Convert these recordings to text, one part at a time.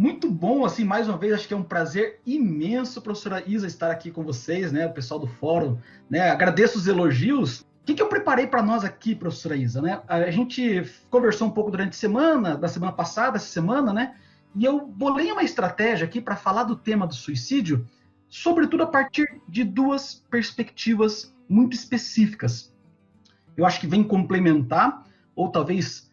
Muito bom, assim, mais uma vez, acho que é um prazer imenso, professora Isa, estar aqui com vocês, né, o pessoal do fórum, né, agradeço os elogios. O que eu preparei para nós aqui, professora Isa, né? A gente conversou um pouco durante a semana, da semana passada, essa semana, né, e eu bolei uma estratégia aqui para falar do tema do suicídio, sobretudo a partir de duas perspectivas muito específicas. Eu acho que vem complementar, ou talvez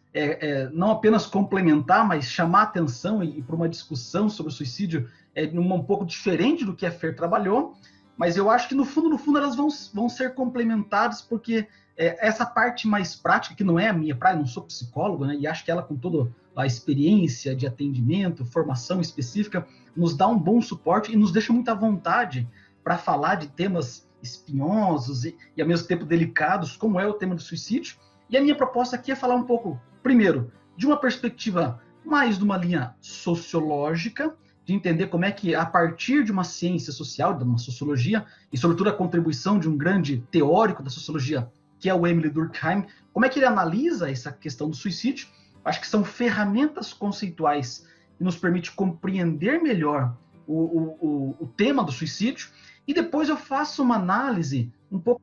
não apenas complementar, mas chamar atenção e para uma discussão sobre o suicídio um pouco diferente do que a Fer trabalhou, mas eu acho que no fundo elas vão ser complementadas, porque essa parte mais prática, que não é a minha praia, não sou psicólogo, né, e acho que ela, com toda a experiência de atendimento, formação específica, nos dá um bom suporte e nos deixa muita vontade para falar de temas espinhosos e ao mesmo tempo delicados, como é o tema do suicídio. E a minha proposta aqui é falar um pouco, primeiro, de uma perspectiva mais de uma linha sociológica, de entender como é que, a partir de uma ciência social, de uma sociologia, e sobretudo a contribuição de um grande teórico da sociologia, que é o Emile Durkheim, como é que ele analisa essa questão do suicídio. Acho que são ferramentas conceituais que nos permitem compreender melhor o tema do suicídio. E depois eu faço uma análise um pouco,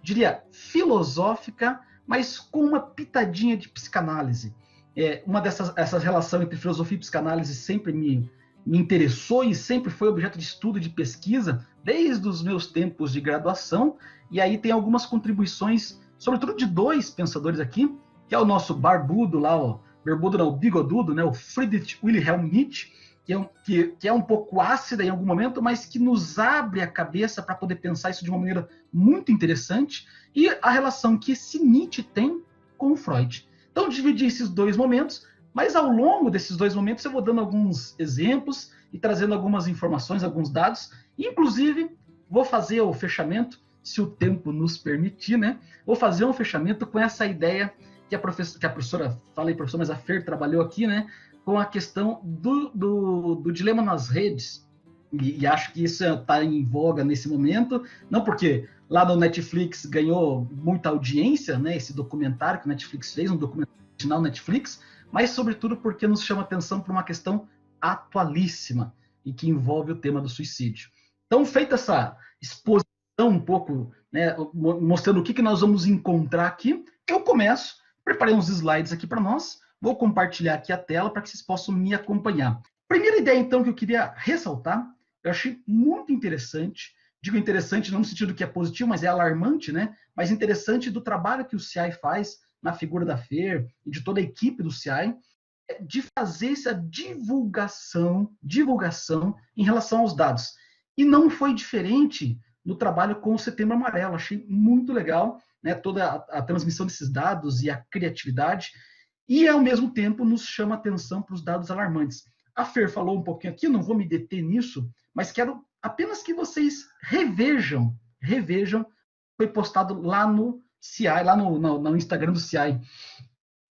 diria, filosófica, mas com uma pitadinha de psicanálise. Essa relação entre filosofia e psicanálise sempre me interessou e sempre foi objeto de estudo e de pesquisa, desde os meus tempos de graduação, e aí tem algumas contribuições, sobretudo de dois pensadores aqui, que é o nosso barbudo lá, o bigodudo, né, o Friedrich Wilhelm Nietzsche, que é um pouco ácida em algum momento, mas que nos abre a cabeça para poder pensar isso de uma maneira muito interessante, e a relação que esse Nietzsche tem com o Freud. Então, dividi esses dois momentos, mas ao longo desses dois momentos eu vou dando alguns exemplos e trazendo algumas informações, alguns dados, inclusive vou fazer o fechamento, se o tempo nos permitir, né? Vou fazer um fechamento com essa ideia que a professora, falei professor, mas a Fer trabalhou aqui, né? Com a questão do dilema nas redes, e acho que isso está em voga nesse momento, não porque lá no Netflix ganhou muita audiência, né, esse documentário que o Netflix fez, um documentário original Netflix, mas sobretudo porque nos chama atenção para uma questão atualíssima e que envolve o tema do suicídio. Então, feita essa exposição um pouco, né, mostrando o que nós vamos encontrar aqui, eu começo, preparei uns slides aqui para nós, vou compartilhar aqui a tela para que vocês possam me acompanhar. Primeira ideia, então, que eu queria ressaltar, eu achei muito interessante, digo interessante não no sentido que é positivo, mas é alarmante, né? Mas interessante do trabalho que o CIAI faz na figura da Fer e de toda a equipe do CIAI, de fazer essa divulgação em relação aos dados. E não foi diferente no trabalho com o Setembro Amarelo. Achei muito legal, né, toda a transmissão desses dados e a criatividade, e ao mesmo tempo nos chama atenção para os dados alarmantes. A Fer falou um pouquinho aqui, não vou me deter nisso, mas quero apenas que vocês revejam, foi postado lá no CIAI, lá no Instagram do CIAI,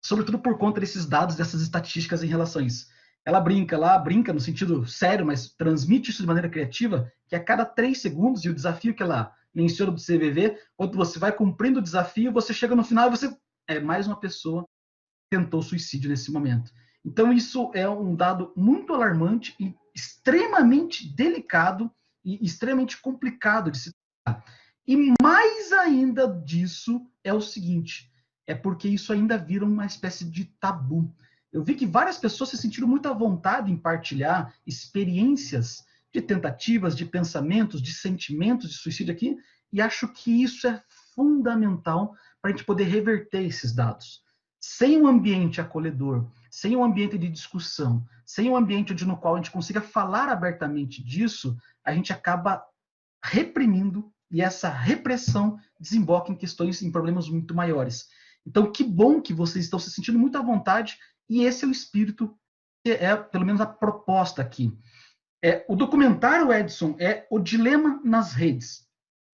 sobretudo por conta desses dados, dessas estatísticas em relação a isso. Ela brinca no sentido sério, mas transmite isso de maneira criativa, que a cada 3 segundos, e o desafio que ela menciona do CVV, quando você vai cumprindo o desafio, você chega no final e você é mais uma pessoa que tentou suicídio nesse momento. Então, isso é um dado muito alarmante e extremamente delicado e extremamente complicado de se tratar. E mais ainda disso é o seguinte, é porque isso ainda vira uma espécie de tabu. Eu vi que várias pessoas se sentiram muito à vontade em partilhar experiências de tentativas, de pensamentos, de sentimentos de suicídio aqui, e acho que isso é fundamental para a gente poder reverter esses dados. Sem um ambiente acolhedor, sem um ambiente de discussão, sem um ambiente no qual a gente consiga falar abertamente disso, a gente acaba reprimindo, e essa repressão desemboca em questões, em problemas muito maiores. Então, que bom que vocês estão se sentindo muito à vontade, e esse é o espírito, que é pelo menos a proposta aqui. O documentário, Edson, é O Dilema nas Redes.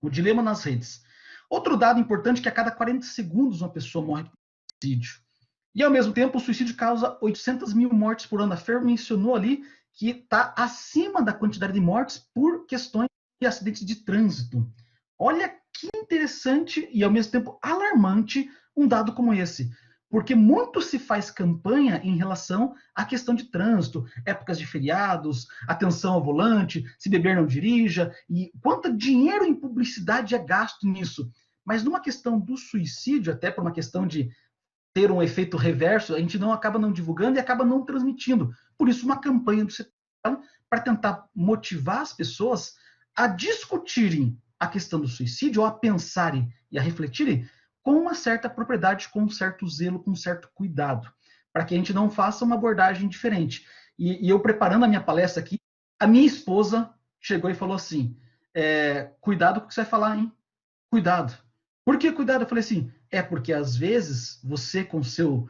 O Dilema nas Redes. Outro dado importante é que a cada 40 segundos uma pessoa morre por suicídio. E, ao mesmo tempo, o suicídio causa 800 mil mortes por ano. A Fer mencionou ali que está acima da quantidade de mortes por questões de acidentes de trânsito. Olha que interessante e, ao mesmo tempo, alarmante um dado como esse. porque muito se faz campanha em relação à questão de trânsito, épocas de feriados, atenção ao volante, se beber não dirija, e quanto dinheiro em publicidade é gasto nisso. Mas numa questão do suicídio, até por uma questão de ter um efeito reverso, a gente não acaba não divulgando e acaba não transmitindo. Por isso, uma campanha do setor para tentar motivar as pessoas a discutirem a questão do suicídio, ou a pensarem e a refletirem com uma certa propriedade, com um certo zelo, com um certo cuidado, para que a gente não faça uma abordagem diferente. E eu preparando a minha palestra aqui, a minha esposa chegou e falou assim, cuidado com o que você vai falar, hein? Cuidado. Por que cuidado? Eu falei assim, porque às vezes você com o seu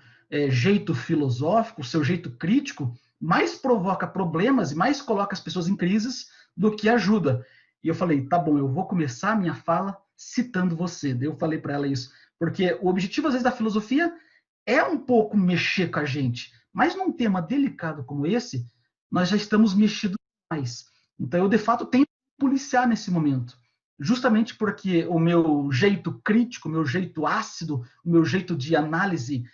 jeito filosófico, o seu jeito crítico, mais provoca problemas e mais coloca as pessoas em crises do que ajuda. E eu falei, tá bom, eu vou começar a minha fala citando você. Daí eu falei para ela isso, porque o objetivo às vezes da filosofia é um pouco mexer com a gente, mas num tema delicado como esse, nós já estamos mexidos mais. Então eu de fato tenho que policiar nesse momento, justamente porque o meu jeito crítico, o meu jeito ácido, o meu jeito de análise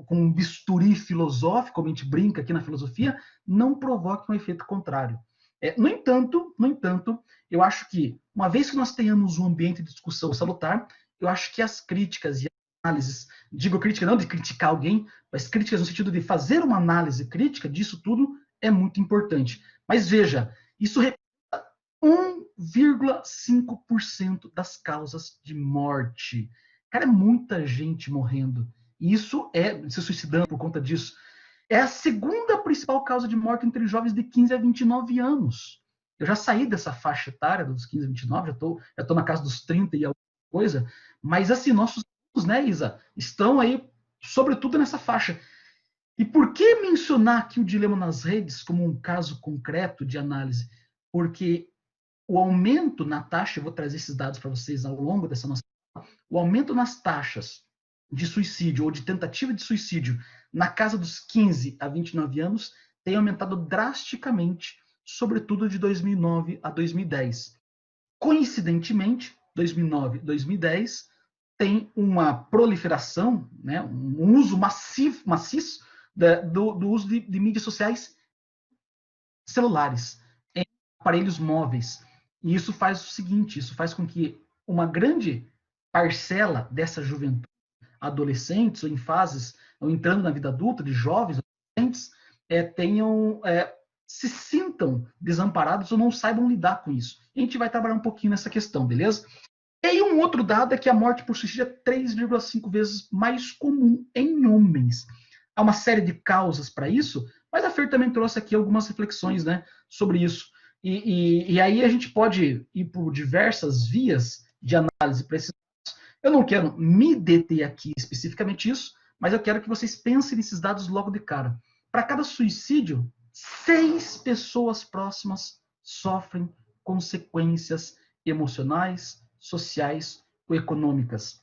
com um bisturi filosófico, como a gente brinca aqui na filosofia, não provoque um efeito contrário. No entanto, eu acho que, uma vez que nós tenhamos um ambiente de discussão salutar, eu acho que as críticas e análises, digo crítica não de criticar alguém, mas críticas no sentido de fazer uma análise crítica disso tudo é muito importante. Mas veja, isso representa 1,5% das causas de morte. Cara, é muita gente morrendo. E isso se suicidando por conta disso. É a segunda principal causa de morte entre jovens de 15 a 29 anos. Eu já saí dessa faixa etária dos 15 a 29, já tô na casa dos 30 e alguma coisa, mas assim, nossos alunos, né, Isa, estão aí, sobretudo nessa faixa. E por que mencionar aqui o dilema nas redes como um caso concreto de análise? Porque o aumento na taxa, eu vou trazer esses dados para vocês ao longo dessa nossa, o aumento nas taxas de suicídio ou de tentativa de suicídio na casa dos 15 a 29 anos tem aumentado drasticamente, sobretudo de 2009 a 2010. Coincidentemente, 2009 e 2010 tem uma proliferação, né, um uso maciço do uso de mídias sociais celulares, em aparelhos móveis. E isso faz o seguinte, isso faz com que uma grande parcela dessa juventude, adolescentes ou em fases, ou entrando na vida adulta, de jovens, adolescentes, se sintam desamparados ou não saibam lidar com isso. A gente vai trabalhar um pouquinho nessa questão, beleza? E aí um outro dado é que a morte por suicídio é 3,5 vezes mais comum em homens. Há uma série de causas para isso, mas a Fer também trouxe aqui algumas reflexões, né, sobre isso. E aí a gente pode ir por diversas vias de análise para esses dados. Eu não quero me deter aqui especificamente isso, mas eu quero que vocês pensem nesses dados logo de cara. Para cada suicídio, 6 pessoas próximas sofrem consequências emocionais, sociais ou econômicas.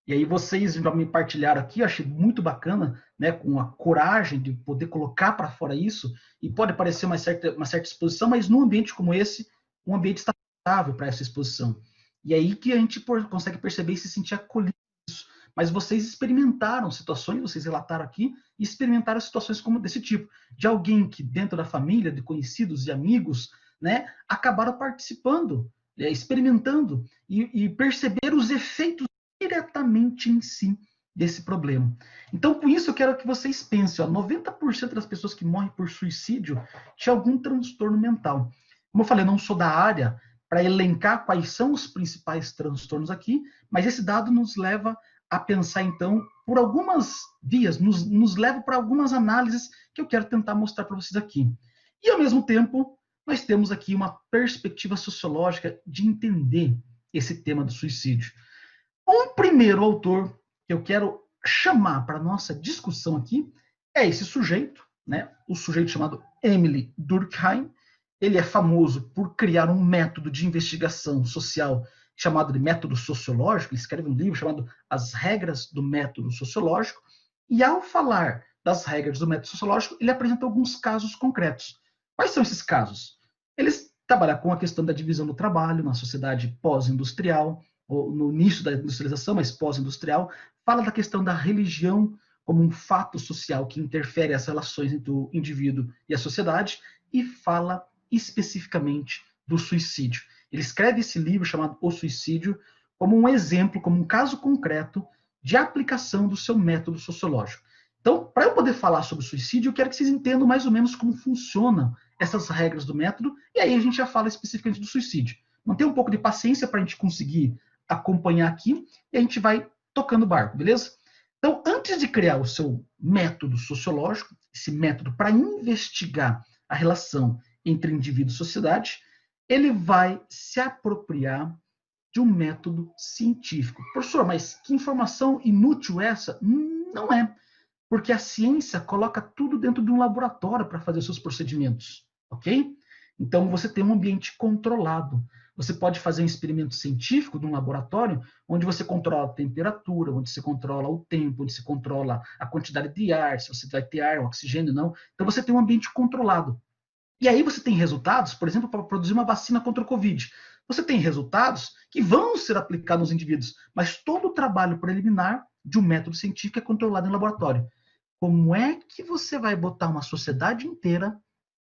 E aí vocês já me partilharam aqui, eu achei muito bacana, né, com a coragem de poder colocar para fora isso, e pode parecer uma certa exposição, mas num ambiente como esse, um ambiente está favorável para essa exposição. E aí que a gente consegue perceber e se sentir acolhido nisso. Mas vocês experimentaram situações, vocês relataram aqui, e experimentaram situações como desse tipo, de alguém que dentro da família, de conhecidos e amigos, né, acabaram participando, experimentando, e perceberam os efeitos diretamente em si desse problema. Então, com isso, eu quero que vocês pensem, 90% das pessoas que morrem por suicídio tinham algum transtorno mental. Como eu falei, eu não sou da área para elencar quais são os principais transtornos aqui, mas esse dado nos leva a pensar, então, por algumas vias, nos leva para algumas análises que eu quero tentar mostrar para vocês aqui. E, ao mesmo tempo, nós temos aqui uma perspectiva sociológica de entender esse tema do suicídio. Um primeiro autor que eu quero chamar para a nossa discussão aqui é esse sujeito, né? O sujeito chamado Emile Durkheim. Ele é famoso por criar um método de investigação social chamado de método sociológico. Ele escreve um livro chamado As Regras do Método Sociológico. E ao falar das regras do método sociológico, ele apresenta alguns casos concretos. Quais são esses casos? Eles trabalham com a questão da divisão do trabalho na sociedade pós-industrial, no início da industrialização, mas pós-industrial, fala da questão da religião como um fato social que interfere as relações entre o indivíduo e a sociedade, e fala especificamente do suicídio. Ele escreve esse livro chamado O Suicídio como um exemplo, como um caso concreto de aplicação do seu método sociológico. Então, para eu poder falar sobre o suicídio, eu quero que vocês entendam mais ou menos como funcionam essas regras do método, e aí a gente já fala especificamente do suicídio. Mantenha um pouco de paciência para a gente conseguir acompanhar aqui, e a gente vai tocando o barco, beleza? Então, antes de criar o seu método sociológico, esse método para investigar a relação entre indivíduo e sociedade, ele vai se apropriar de um método científico. Professor, mas que informação inútil é essa? Não é, porque a ciência coloca tudo dentro de um laboratório para fazer os seus procedimentos, ok? Então, você tem um ambiente controlado. Você pode fazer um experimento científico num laboratório onde você controla a temperatura, onde você controla o tempo, onde você controla a quantidade de ar, se você vai ter ar, oxigênio, não. Então, você tem um ambiente controlado. E aí você tem resultados, por exemplo, para produzir uma vacina contra o Covid. Você tem resultados que vão ser aplicados nos indivíduos, mas todo o trabalho preliminar de um método científico é controlado em laboratório. Como é que você vai botar uma sociedade inteira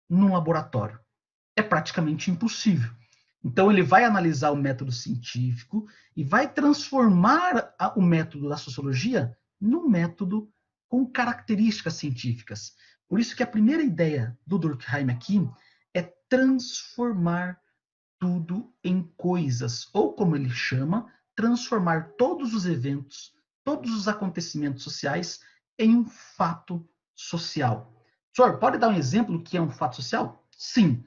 num laboratório? É praticamente impossível. Então, ele vai analisar o método científico e vai transformar o método da sociologia num método com características científicas. Por isso que a primeira ideia do Durkheim aqui é transformar tudo em coisas, ou como ele chama, transformar todos os eventos, todos os acontecimentos sociais em um fato social. Senhor, pode dar um exemplo do que é um fato social? Sim.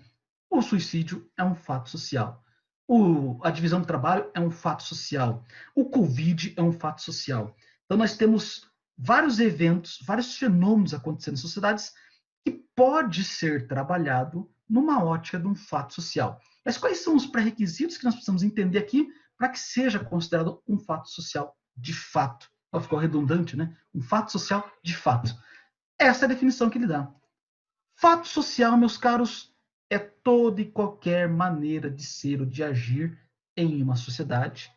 O suicídio é um fato social. A divisão do trabalho é um fato social. O Covid é um fato social. Então, nós temos vários eventos, vários fenômenos acontecendo em sociedades que pode ser trabalhado numa ótica de um fato social. Mas quais são os pré-requisitos que nós precisamos entender aqui para que seja considerado um fato social de fato? Ficou redundante, né? Um fato social de fato. Essa é a definição que ele dá. Fato social, meus caros, é toda e qualquer maneira de ser ou de agir em uma sociedade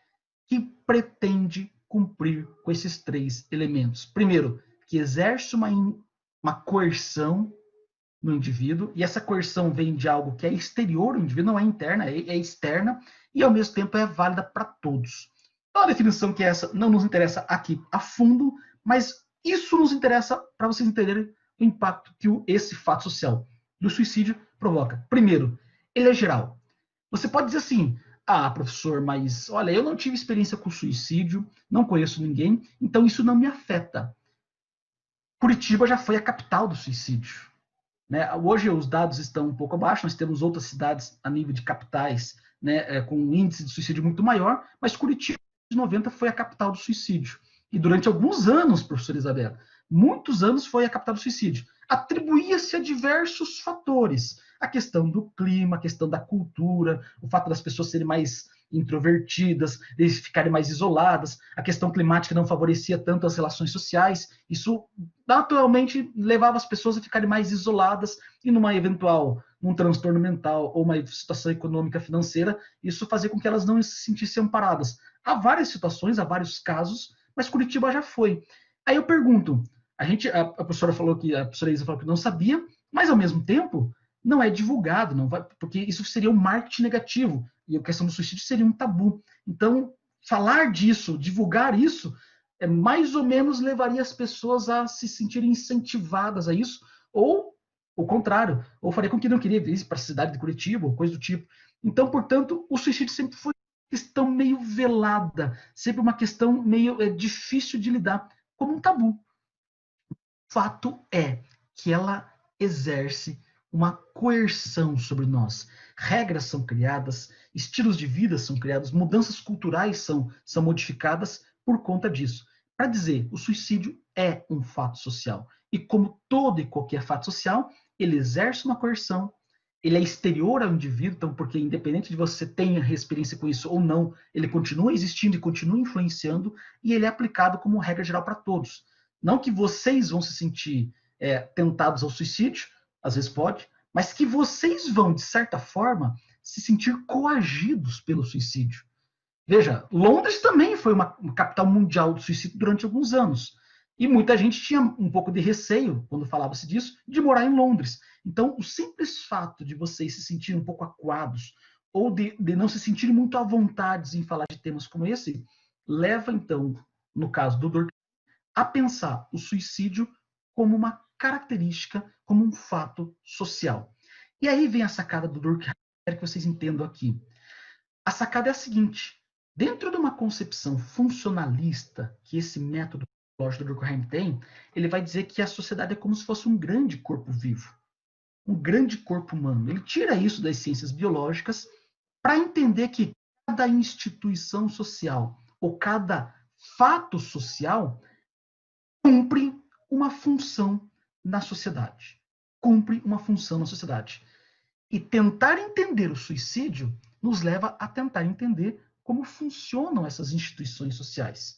que pretende cumprir com esses três elementos. Primeiro, que exerce uma coerção no indivíduo, e essa coerção vem de algo que é exterior ao indivíduo, não é interna, é externa, e ao mesmo tempo é válida para todos. Então, a definição que é essa não nos interessa aqui a fundo, mas isso nos interessa para vocês entenderem o impacto que esse fato social do suicídio provoca. Primeiro, ele é geral. Você pode dizer assim, professor, mas olha, eu não tive experiência com suicídio, não conheço ninguém, então isso não me afeta. Curitiba já foi a capital do suicídio. Né? Hoje os dados estão um pouco abaixo, nós temos outras cidades a nível de capitais, né, com um índice de suicídio muito maior, mas Curitiba, em 90, foi a capital do suicídio. E durante alguns anos, professora Isabela, muitos anos foi a capital do suicídio. Atribuía-se a diversos fatores. A questão do clima, a questão da cultura, o fato das pessoas serem mais introvertidas, eles ficarem mais isoladas, a questão climática não favorecia tanto as relações sociais, isso naturalmente levava as pessoas a ficarem mais isoladas e num transtorno mental ou uma situação econômica financeira, isso fazia com que elas não se sentissem amparadas. Há várias situações, há vários casos, mas Curitiba já foi. Aí eu pergunto, a professora falou que a professora Isa falou que não sabia, mas ao mesmo tempo não é divulgado, não vai, porque isso seria um marketing negativo e a questão do suicídio seria um tabu. Então, falar disso, divulgar isso, mais ou menos levaria as pessoas a se sentirem incentivadas a isso, ou o contrário, ou faria com que não queria vir para a cidade de Curitiba, ou coisa do tipo. Então, portanto, o suicídio sempre foi uma questão meio velada, sempre uma questão meio difícil de lidar, como um tabu. Fato é que ela exerce uma coerção sobre nós. Regras são criadas, estilos de vida são criados, mudanças culturais são modificadas por conta disso. Para dizer, o suicídio é um fato social. E como todo e qualquer fato social, ele exerce uma coerção, ele é exterior ao indivíduo, então, porque independente de você tenha experiência com isso ou não, ele continua existindo e continua influenciando, e ele é aplicado como regra geral para todos. Não que vocês vão se sentir tentados ao suicídio, às vezes pode, mas que vocês vão, de certa forma, se sentir coagidos pelo suicídio. Veja, Londres também foi uma capital mundial do suicídio durante alguns anos. E muita gente tinha um pouco de receio, quando falava-se disso, de morar em Londres. Então, o simples fato de vocês se sentirem um pouco acuados, ou de não se sentirem muito à vontade em falar de temas como esse, leva, então, no caso do Durkheim, a pensar o suicídio como uma característica, como um fato social. E aí vem a sacada do Durkheim, quero que vocês entendam aqui. A sacada é a seguinte: dentro de uma concepção funcionalista que esse método lógico do Durkheim tem, ele vai dizer que a sociedade é como se fosse um grande corpo vivo, um grande corpo humano. Ele tira isso das ciências biológicas para entender que cada instituição social ou cada fato social cumpre uma função na sociedade. Cumpre uma função na sociedade. E tentar entender o suicídio nos leva a tentar entender como funcionam essas instituições sociais.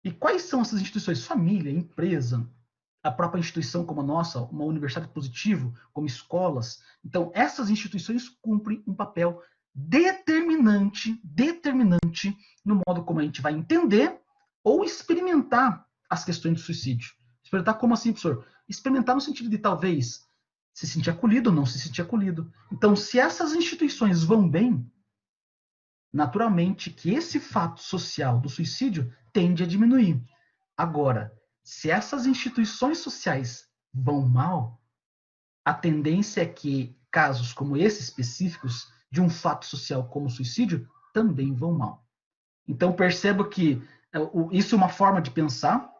E quais são essas instituições? Família, empresa, a própria instituição como a nossa, uma universidade positivo, como escolas. Então, essas instituições cumprem um papel determinante no modo como a gente vai entender ou experimentar as questões do suicídio. Experimentar como assim, professor? Experimentar no sentido de talvez se sentir acolhido ou não se sentir acolhido. Então, se essas instituições vão bem, naturalmente que esse fato social do suicídio tende a diminuir. Agora, se essas instituições sociais vão mal, a tendência é que casos como esses específicos de um fato social como o suicídio também vão mal. Então percebo que isso é uma forma de pensar,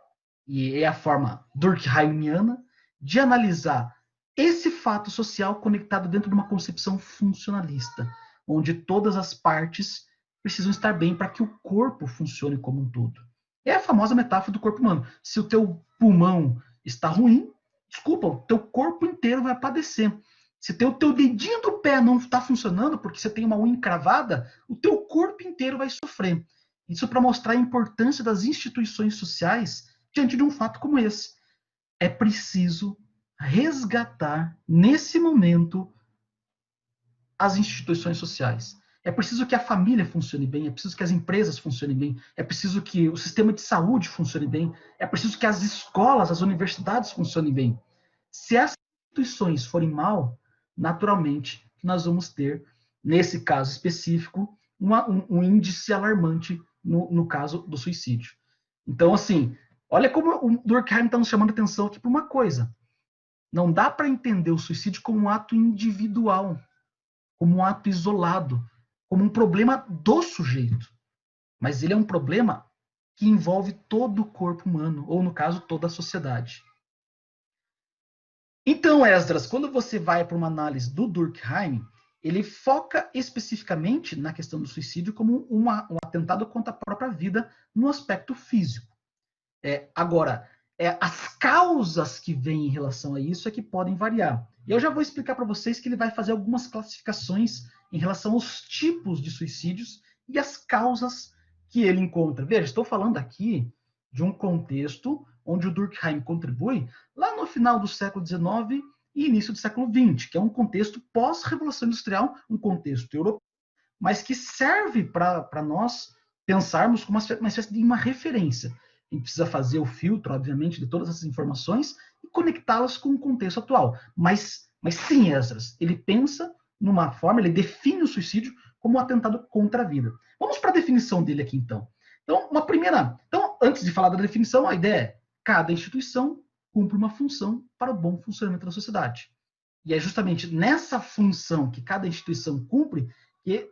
e é a forma durkheimiana, de analisar esse fato social conectado dentro de uma concepção funcionalista, onde todas as partes precisam estar bem para que o corpo funcione como um todo. É a famosa metáfora do corpo humano. Se o teu pulmão está ruim, desculpa, o teu corpo inteiro vai padecer. Se o teu dedinho do pé não está funcionando porque você tem uma unha encravada, o teu corpo inteiro vai sofrer. Isso para mostrar a importância das instituições sociais diante de um fato como esse. É preciso resgatar, nesse momento, as instituições sociais. É preciso que a família funcione bem, é preciso que as empresas funcionem bem, é preciso que o sistema de saúde funcione bem, é preciso que as escolas, as universidades funcionem bem. Se essas instituições forem mal, naturalmente nós vamos ter, nesse caso específico, um índice alarmante no caso do suicídio. Então, assim, olha como o Durkheim está nos chamando a atenção aqui para uma coisa. Não dá para entender o suicídio como um ato individual, como um ato isolado, como um problema do sujeito. Mas ele é um problema que envolve todo o corpo humano, ou no caso, toda a sociedade. Então, Esdras, quando você vai para uma análise do Durkheim, ele foca especificamente na questão do suicídio como um atentado contra a própria vida no aspecto físico. Agora, as causas que vêm em relação a isso é que podem variar. E eu já vou explicar para vocês que ele vai fazer algumas classificações em relação aos tipos de suicídios e as causas que ele encontra. Veja, estou falando aqui de um contexto onde o Durkheim contribui lá no final do século XIX e início do século XX, que é um contexto pós-revolução industrial, um contexto europeu, mas que serve para nós pensarmos como uma espécie de uma referência. A gente precisa fazer o filtro, obviamente, de todas essas informações e conectá-las com o contexto atual. Mas sim, Esdras, ele pensa numa forma, ele define o suicídio como um atentado contra a vida. Vamos para a definição dele aqui, então. Então, antes de falar da definição, a ideia é cada instituição cumpre uma função para o bom funcionamento da sociedade. E é justamente nessa função que cada instituição cumpre que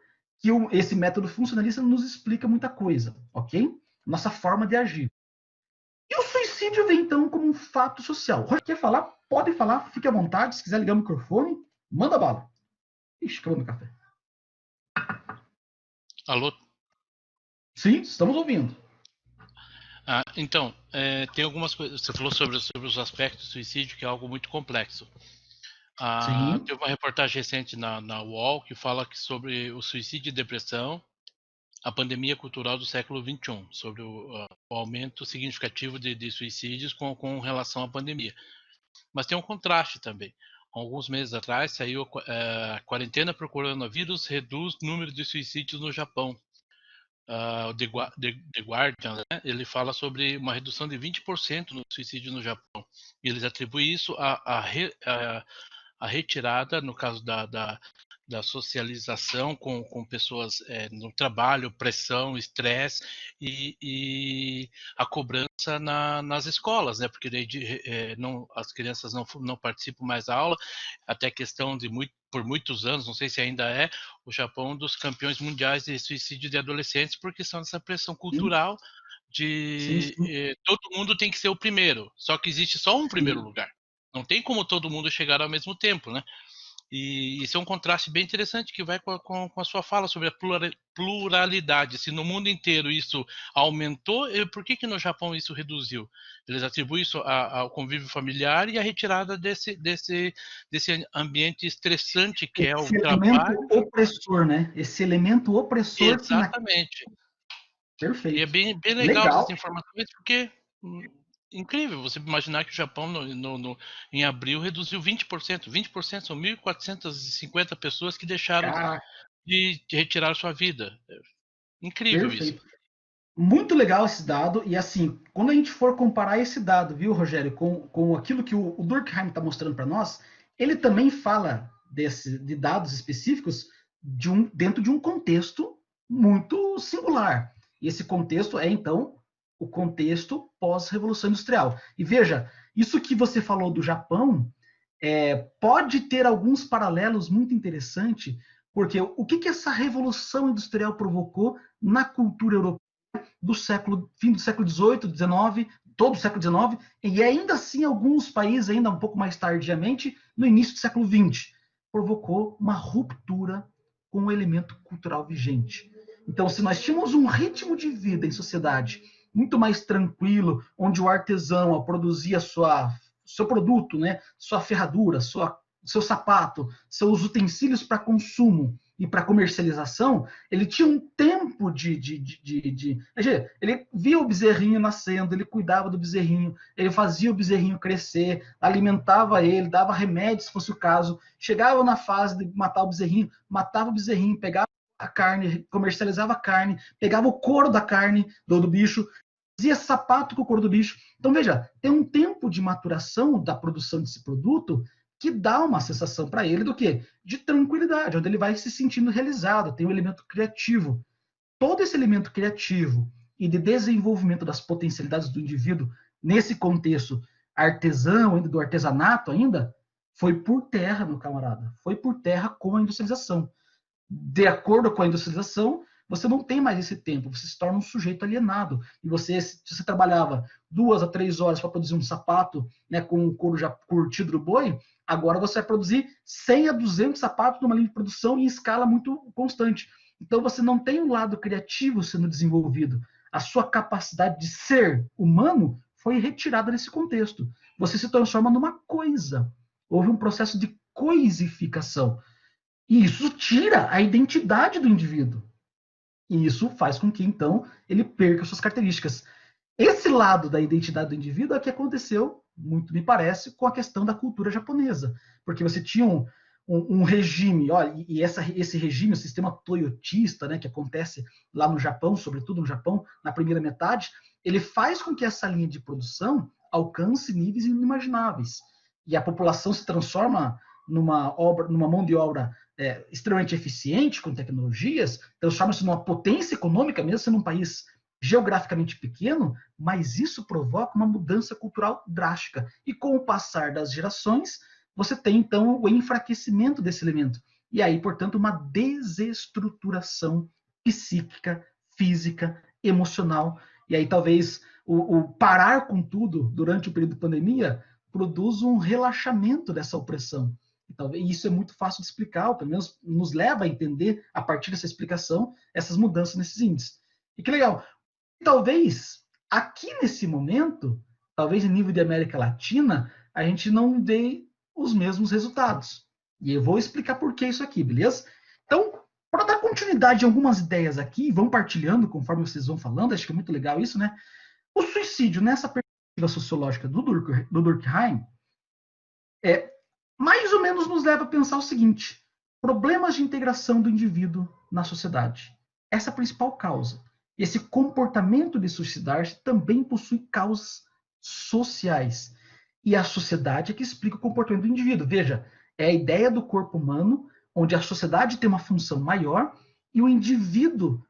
esse método funcionalista nos explica muita coisa, ok? Nossa forma de agir. E o suicídio vem, então, como um fato social. Roger, quer falar? Pode falar, fique à vontade. Se quiser ligar o microfone, manda bala. Ixi, acabou meu café. Alô? Sim, estamos ouvindo. Então, tem algumas coisas. Você falou sobre os aspectos do suicídio, que é algo muito complexo. Sim. Teve uma reportagem recente na UOL que fala sobre o suicídio e depressão, a pandemia cultural do século XXI, sobre o aumento significativo de suicídios com relação à pandemia. Mas tem um contraste também. Alguns meses atrás saiu a quarentena por coronavírus reduz o número de suicídios no Japão. o The Guardian, né, ele fala sobre uma redução de 20% no suicídio no Japão. E eles atribuem isso à retirada, no caso da socialização com pessoas no trabalho, pressão, estresse e a cobrança nas escolas, né? Porque daí as crianças não participam mais da aula, até questão de por muitos anos, não sei se ainda é, o Japão dos campeões mundiais de suicídio de adolescentes, porque são essa pressão Sim, cultural sim, de sim, todo mundo tem que ser o primeiro, só que existe só um primeiro sim. lugar. Não tem como todo mundo chegar ao mesmo tempo, né? E isso é um contraste bem interessante que vai com a sua fala sobre a pluralidade. Se no mundo inteiro isso aumentou, por que no Japão isso reduziu? Eles atribuem isso ao convívio familiar e à retirada desse ambiente estressante que é o Esse elemento trabalho. opressor, né? Esse elemento opressor que na... Exatamente. E é Perfeito. bem legal Legal. essas informações, porque incrível você imaginar que o Japão em abril reduziu 20%. 20% são 1.450 pessoas que deixaram Cara, de retirar sua vida. Incrível isso. perfeito. Muito legal esse dado, e assim, quando a gente for comparar esse dado, viu, Rogério, com aquilo que o Durkheim está mostrando para nós, ele também fala de dados específicos dentro de um contexto muito singular. E esse contexto é, então, o contexto pós-revolução industrial. E veja, isso que você falou do Japão pode ter alguns paralelos muito interessantes, porque o que essa revolução industrial provocou na cultura europeia fim do século XVIII, XIX, todo o século XIX, e ainda assim alguns países, ainda um pouco mais tardiamente, no início do século XX, provocou uma ruptura com o elemento cultural vigente. Então, se nós tínhamos um ritmo de vida em sociedade muito mais tranquilo, onde o artesão produzia seu produto, né, sua ferradura, seu sapato, seus utensílios para consumo e para comercialização, ele tinha um tempo ele via o bezerrinho nascendo, ele cuidava do bezerrinho, ele fazia o bezerrinho crescer, alimentava ele, dava remédio se fosse o caso, chegava na fase de matar o bezerrinho, matava o bezerrinho, pegava a carne, comercializava a carne, pegava o couro da carne do bicho, fazia sapato com o couro do bicho. Então, veja, tem um tempo de maturação da produção desse produto que dá uma sensação para ele do quê? De tranquilidade, onde ele vai se sentindo realizado, tem um elemento criativo. Todo esse elemento criativo e de desenvolvimento das potencialidades do indivíduo nesse contexto artesão, ainda do artesanato ainda, foi por terra, meu camarada. Foi por terra com a industrialização. De acordo com a industrialização, você não tem mais esse tempo, você se torna um sujeito alienado. E se você trabalhava 2 a 3 horas para produzir um sapato, né, com o couro já curtido do boi, agora você vai produzir 100 a 200 sapatos numa linha de produção em escala muito constante. Então você não tem um lado criativo sendo desenvolvido. A sua capacidade de ser humano foi retirada nesse contexto. Você se transforma numa coisa. Houve um processo de coisificação. E isso tira a identidade do indivíduo. E isso faz com que, então, ele perca suas características. Esse lado da identidade do indivíduo é o que aconteceu, muito me parece, com a questão da cultura japonesa. Porque você tinha um regime, olha, e esse regime, o sistema toyotista, né, que acontece lá no Japão, sobretudo no Japão, na primeira metade, ele faz com que essa linha de produção alcance níveis inimagináveis. E a população se transforma numa mão de obra extremamente eficiente, com tecnologias, transforma-se numa potência econômica, mesmo sendo um país geograficamente pequeno, mas isso provoca uma mudança cultural drástica. E com o passar das gerações, você tem, então, o enfraquecimento desse elemento. E aí, portanto, uma desestruturação psíquica, física, emocional. E aí, talvez, o parar com tudo durante o período de pandemia produz um relaxamento dessa opressão. E talvez isso é muito fácil de explicar, ou pelo menos nos leva a entender, a partir dessa explicação, essas mudanças nesses índices. E que legal. Talvez, aqui nesse momento, talvez em nível de América Latina, a gente não dê os mesmos resultados. E eu vou explicar por que isso aqui, beleza? Então, para dar continuidade a algumas ideias aqui, vão partilhando conforme vocês vão falando, acho que é muito legal isso, né? O suicídio, nessa perspectiva sociológica do Durkheim, mais ou menos nos leva a pensar o seguinte: problemas de integração do indivíduo na sociedade. Essa é a principal causa. Esse comportamento de suicidar-se também possui causas sociais. E a sociedade é que explica o comportamento do indivíduo. Veja, é a ideia do corpo humano, onde a sociedade tem uma função maior e o indivíduo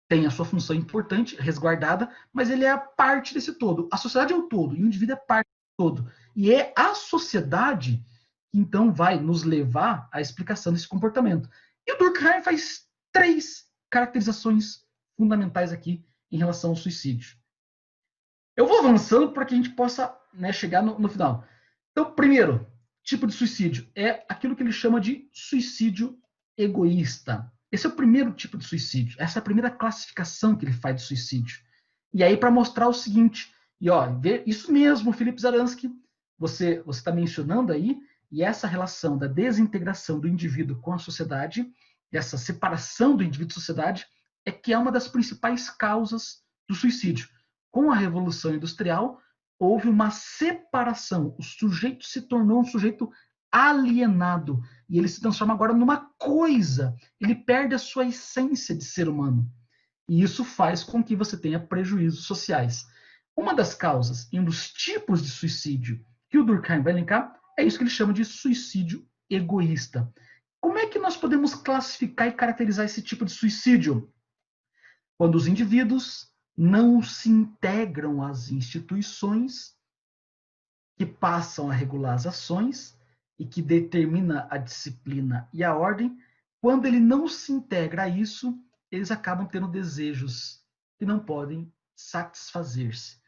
tem a sua função importante, resguardada, mas ele é a parte desse todo. A sociedade é o todo, e o indivíduo é parte do todo. E é a sociedade que, então, vai nos levar à explicação desse comportamento. E o Durkheim faz 3 caracterizações fundamentais aqui em relação ao suicídio. Eu vou avançando para que a gente possa, né, chegar no final. Então, primeiro tipo de suicídio é aquilo que ele chama de suicídio egoísta. Esse é o primeiro tipo de suicídio. Essa é a primeira classificação que ele faz de suicídio. E aí, para mostrar o seguinte, e ó, isso mesmo, Felipe Zaransky, você está mencionando aí, e essa relação da desintegração do indivíduo com a sociedade, essa separação do indivíduo da sociedade, é que é uma das principais causas do suicídio. Com a Revolução Industrial, houve uma separação. O sujeito se tornou um sujeito alienado. E ele se transforma agora numa coisa. Ele perde a sua essência de ser humano. E isso faz com que você tenha prejuízos sociais. Uma das causas e um dos tipos de suicídio que o Durkheim vai elencar é isso que ele chama de suicídio egoísta. Como é que nós podemos classificar e caracterizar esse tipo de suicídio? Quando os indivíduos não se integram às instituições que passam a regular as ações e que determina a disciplina e a ordem, quando ele não se integra a isso, eles acabam tendo desejos que não podem satisfazer-se.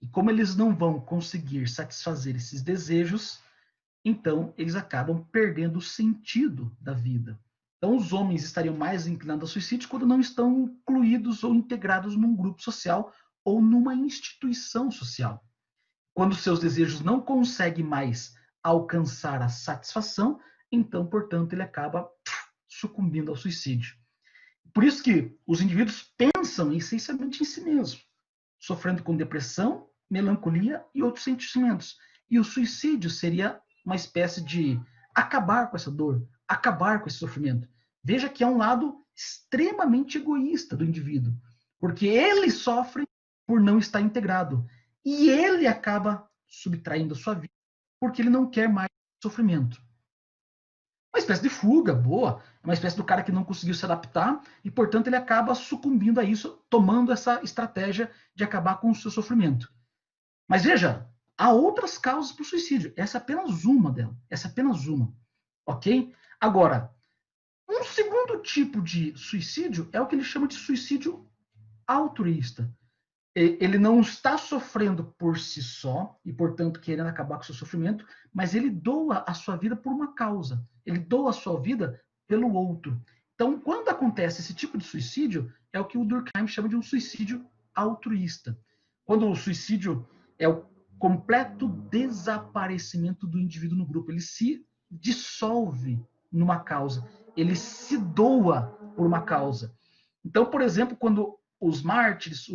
E como eles não vão conseguir satisfazer esses desejos, então eles acabam perdendo o sentido da vida. Então os homens estariam mais inclinados ao suicídio quando não estão incluídos ou integrados num grupo social ou numa instituição social. Quando seus desejos não conseguem mais alcançar a satisfação, então, portanto, ele acaba sucumbindo ao suicídio. Por isso que os indivíduos pensam essencialmente em si mesmos, sofrendo com depressão, melancolia e outros sentimentos. E o suicídio seria uma espécie de acabar com essa dor, acabar com esse sofrimento. Veja que é um lado extremamente egoísta do indivíduo, porque ele sofre por não estar integrado. E ele acaba subtraindo a sua vida porque ele não quer mais sofrimento. Uma espécie de fuga boa, uma espécie do cara que não conseguiu se adaptar e, portanto, ele acaba sucumbindo a isso, tomando essa estratégia de acabar com o seu sofrimento. Mas veja, há outras causas para o suicídio. Essa é apenas uma delas. Essa é apenas uma. Ok? Agora, um segundo tipo de suicídio é o que ele chama de suicídio altruísta. Ele não está sofrendo por si só e, portanto, querendo acabar com o seu sofrimento, mas ele doa a sua vida por uma causa. Ele doa a sua vida pelo outro. Então, quando acontece esse tipo de suicídio, é o que o Durkheim chama de um suicídio altruísta. Quando o suicídio é o completo desaparecimento do indivíduo no grupo, ele se dissolve numa causa, ele se doa por uma causa. Então, por exemplo, quando os mártires,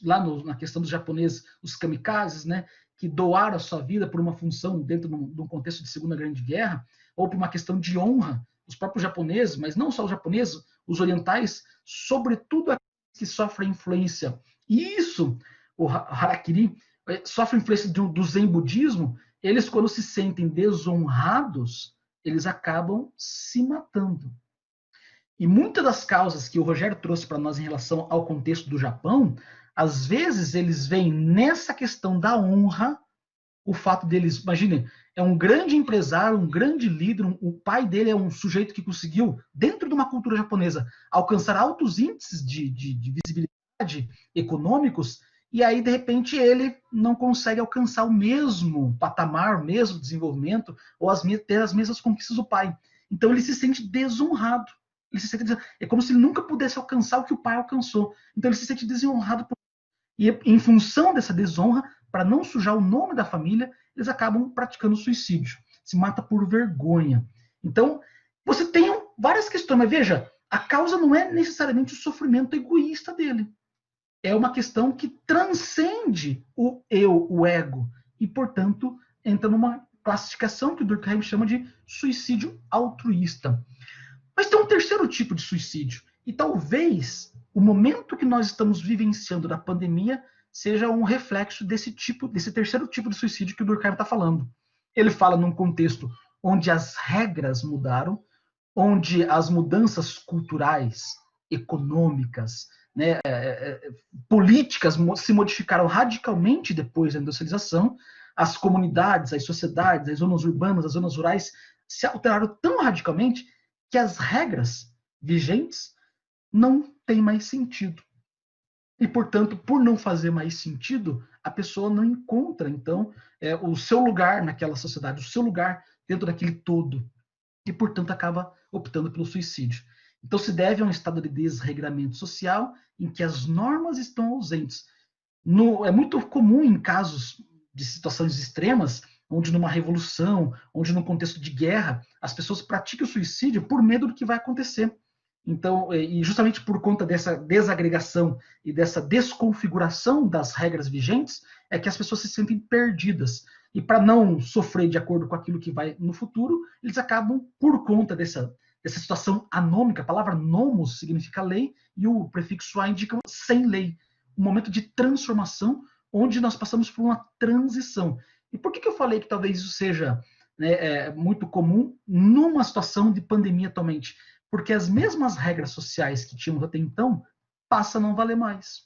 lá na questão dos japoneses, os kamikazes, né, que doaram a sua vida por uma função dentro de um contexto de Segunda Grande Guerra, ou por uma questão de honra, os próprios japoneses, mas não só os japoneses, os orientais, sobretudo aqueles que sofrem influência. E isso, o harakiri, sofre influência do zen budismo, eles, quando se sentem desonrados, eles acabam se matando. E muitas das causas que o Rogério trouxe para nós em relação ao contexto do Japão, às vezes eles veem nessa questão da honra, o fato deles, imaginem, é um grande empresário, um grande líder, o pai dele é um sujeito que conseguiu, dentro de uma cultura japonesa, alcançar altos índices de visibilidade econômicos, e aí, de repente, ele não consegue alcançar o mesmo patamar, o mesmo desenvolvimento, ou ter as mesmas conquistas do pai. Então ele se sente desonrado. É como se ele nunca pudesse alcançar o que o pai alcançou. Então ele se sente desonrado. E em função dessa desonra, para não sujar o nome da família, eles acabam praticando suicídio. Se mata por vergonha. Então, você tem várias questões, mas veja, a causa não é necessariamente o sofrimento egoísta dele. É uma questão que transcende o eu, o ego, e, portanto, entra numa classificação que o Durkheim chama de suicídio altruísta. Mas tem um terceiro tipo de suicídio, e talvez o momento que nós estamos vivenciando da pandemia seja um reflexo desse terceiro tipo de suicídio que o Durkheim está falando. Ele fala num contexto onde as regras mudaram, onde as mudanças culturais, econômicas, né, políticas se modificaram radicalmente depois da industrialização, as comunidades, as sociedades, as zonas urbanas, as zonas rurais se alteraram tão radicalmente que as regras vigentes não têm mais sentido. E, portanto, por não fazer mais sentido, a pessoa não encontra, então, o seu lugar naquela sociedade, o seu lugar dentro daquele todo. E, portanto, acaba optando pelo suicídio. Então, se deve a um estado de desregramento social em que as normas estão ausentes. É muito comum em casos de situações extremas, onde numa revolução, onde num contexto de guerra, as pessoas praticam o suicídio por medo do que vai acontecer. Então, e justamente por conta dessa desagregação e dessa desconfiguração das regras vigentes, é que as pessoas se sentem perdidas. E para não sofrer de acordo com aquilo que vai no futuro, eles acabam, por conta dessa situação anômica, a palavra nomos significa lei, e o prefixo a indica sem lei. Um momento de transformação, onde nós passamos por uma transição. E por que eu falei que talvez isso seja, né, muito comum numa situação de pandemia atualmente? Porque as mesmas regras sociais que tínhamos até então passam a não valer mais.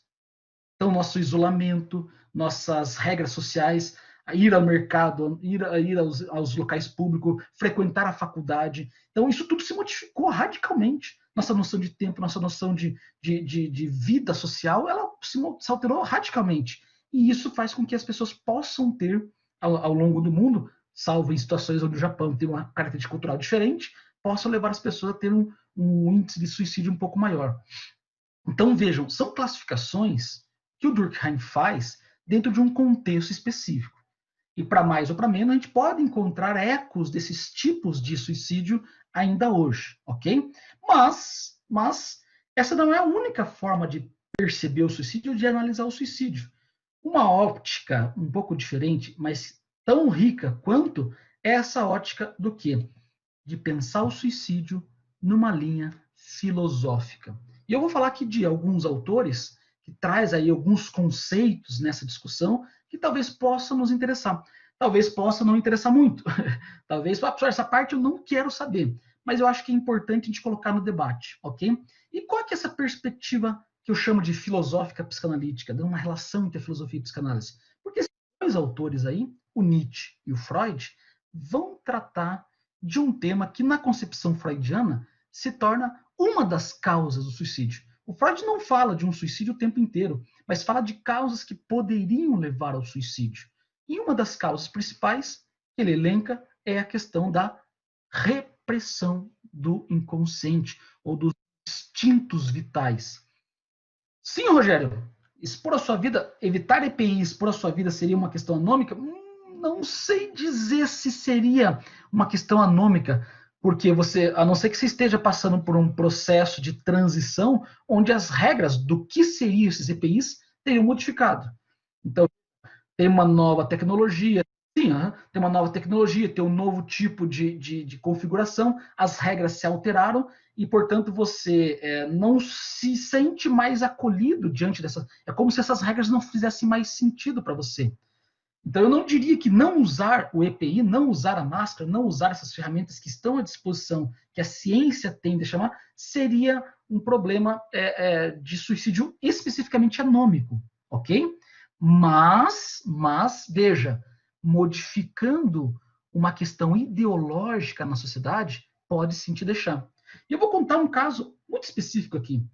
Então, nosso isolamento, nossas regras sociais, ir ao mercado, ir aos locais públicos, frequentar a faculdade. Então, isso tudo se modificou radicalmente. Nossa noção de tempo, nossa noção de vida social, ela se alterou radicalmente. E isso faz com que as pessoas possam ter, ao longo do mundo, salvo em situações onde o Japão tem uma característica cultural diferente, possam levar as pessoas a ter um índice de suicídio um pouco maior. Então, vejam, são classificações que o Durkheim faz dentro de um contexto específico. E para mais ou para menos, a gente pode encontrar ecos desses tipos de suicídio ainda hoje, ok? Mas essa não é a única forma de perceber o suicídio ou de analisar o suicídio. Uma óptica um pouco diferente, mas tão rica quanto, é essa ótica do quê? De pensar o suicídio numa linha filosófica. E eu vou falar aqui de alguns autores que traz aí alguns conceitos nessa discussão que talvez possam nos interessar. Talvez possa não interessar muito. Talvez, professor, essa parte eu não quero saber. Mas eu acho que é importante a gente colocar no debate, ok? E qual que é essa perspectiva que eu chamo de filosófica psicanalítica, de uma relação entre a filosofia e a psicanálise? Porque esses dois autores aí, o Nietzsche e o Freud, vão tratar de um tema que, na concepção freudiana, se torna uma das causas do suicídio. O Freud não fala de um suicídio o tempo inteiro, mas fala de causas que poderiam levar ao suicídio. E uma das causas principais que ele elenca é a questão da repressão do inconsciente, ou dos instintos vitais. Sim, Rogério, expor a sua vida, evitar EPI, expor a sua vida seria uma questão anômica? Não sei dizer se seria uma questão anômica, porque você, a não ser que você esteja passando por um processo de transição onde as regras do que seriam esses EPIs teriam modificado. Então, tem uma nova tecnologia, sim, tem uma nova tecnologia, tem um novo tipo de configuração, as regras se alteraram e, portanto, você não se sente mais acolhido diante dessas. É como se essas regras não fizessem mais sentido para você. Então, eu não diria que não usar o EPI, não usar a máscara, não usar essas ferramentas que estão à disposição, que a ciência tende a chamar, seria um problema de suicídio especificamente anômico, ok? Mas, veja, modificando uma questão ideológica na sociedade, pode sim te deixar. E eu vou contar um caso muito específico aqui.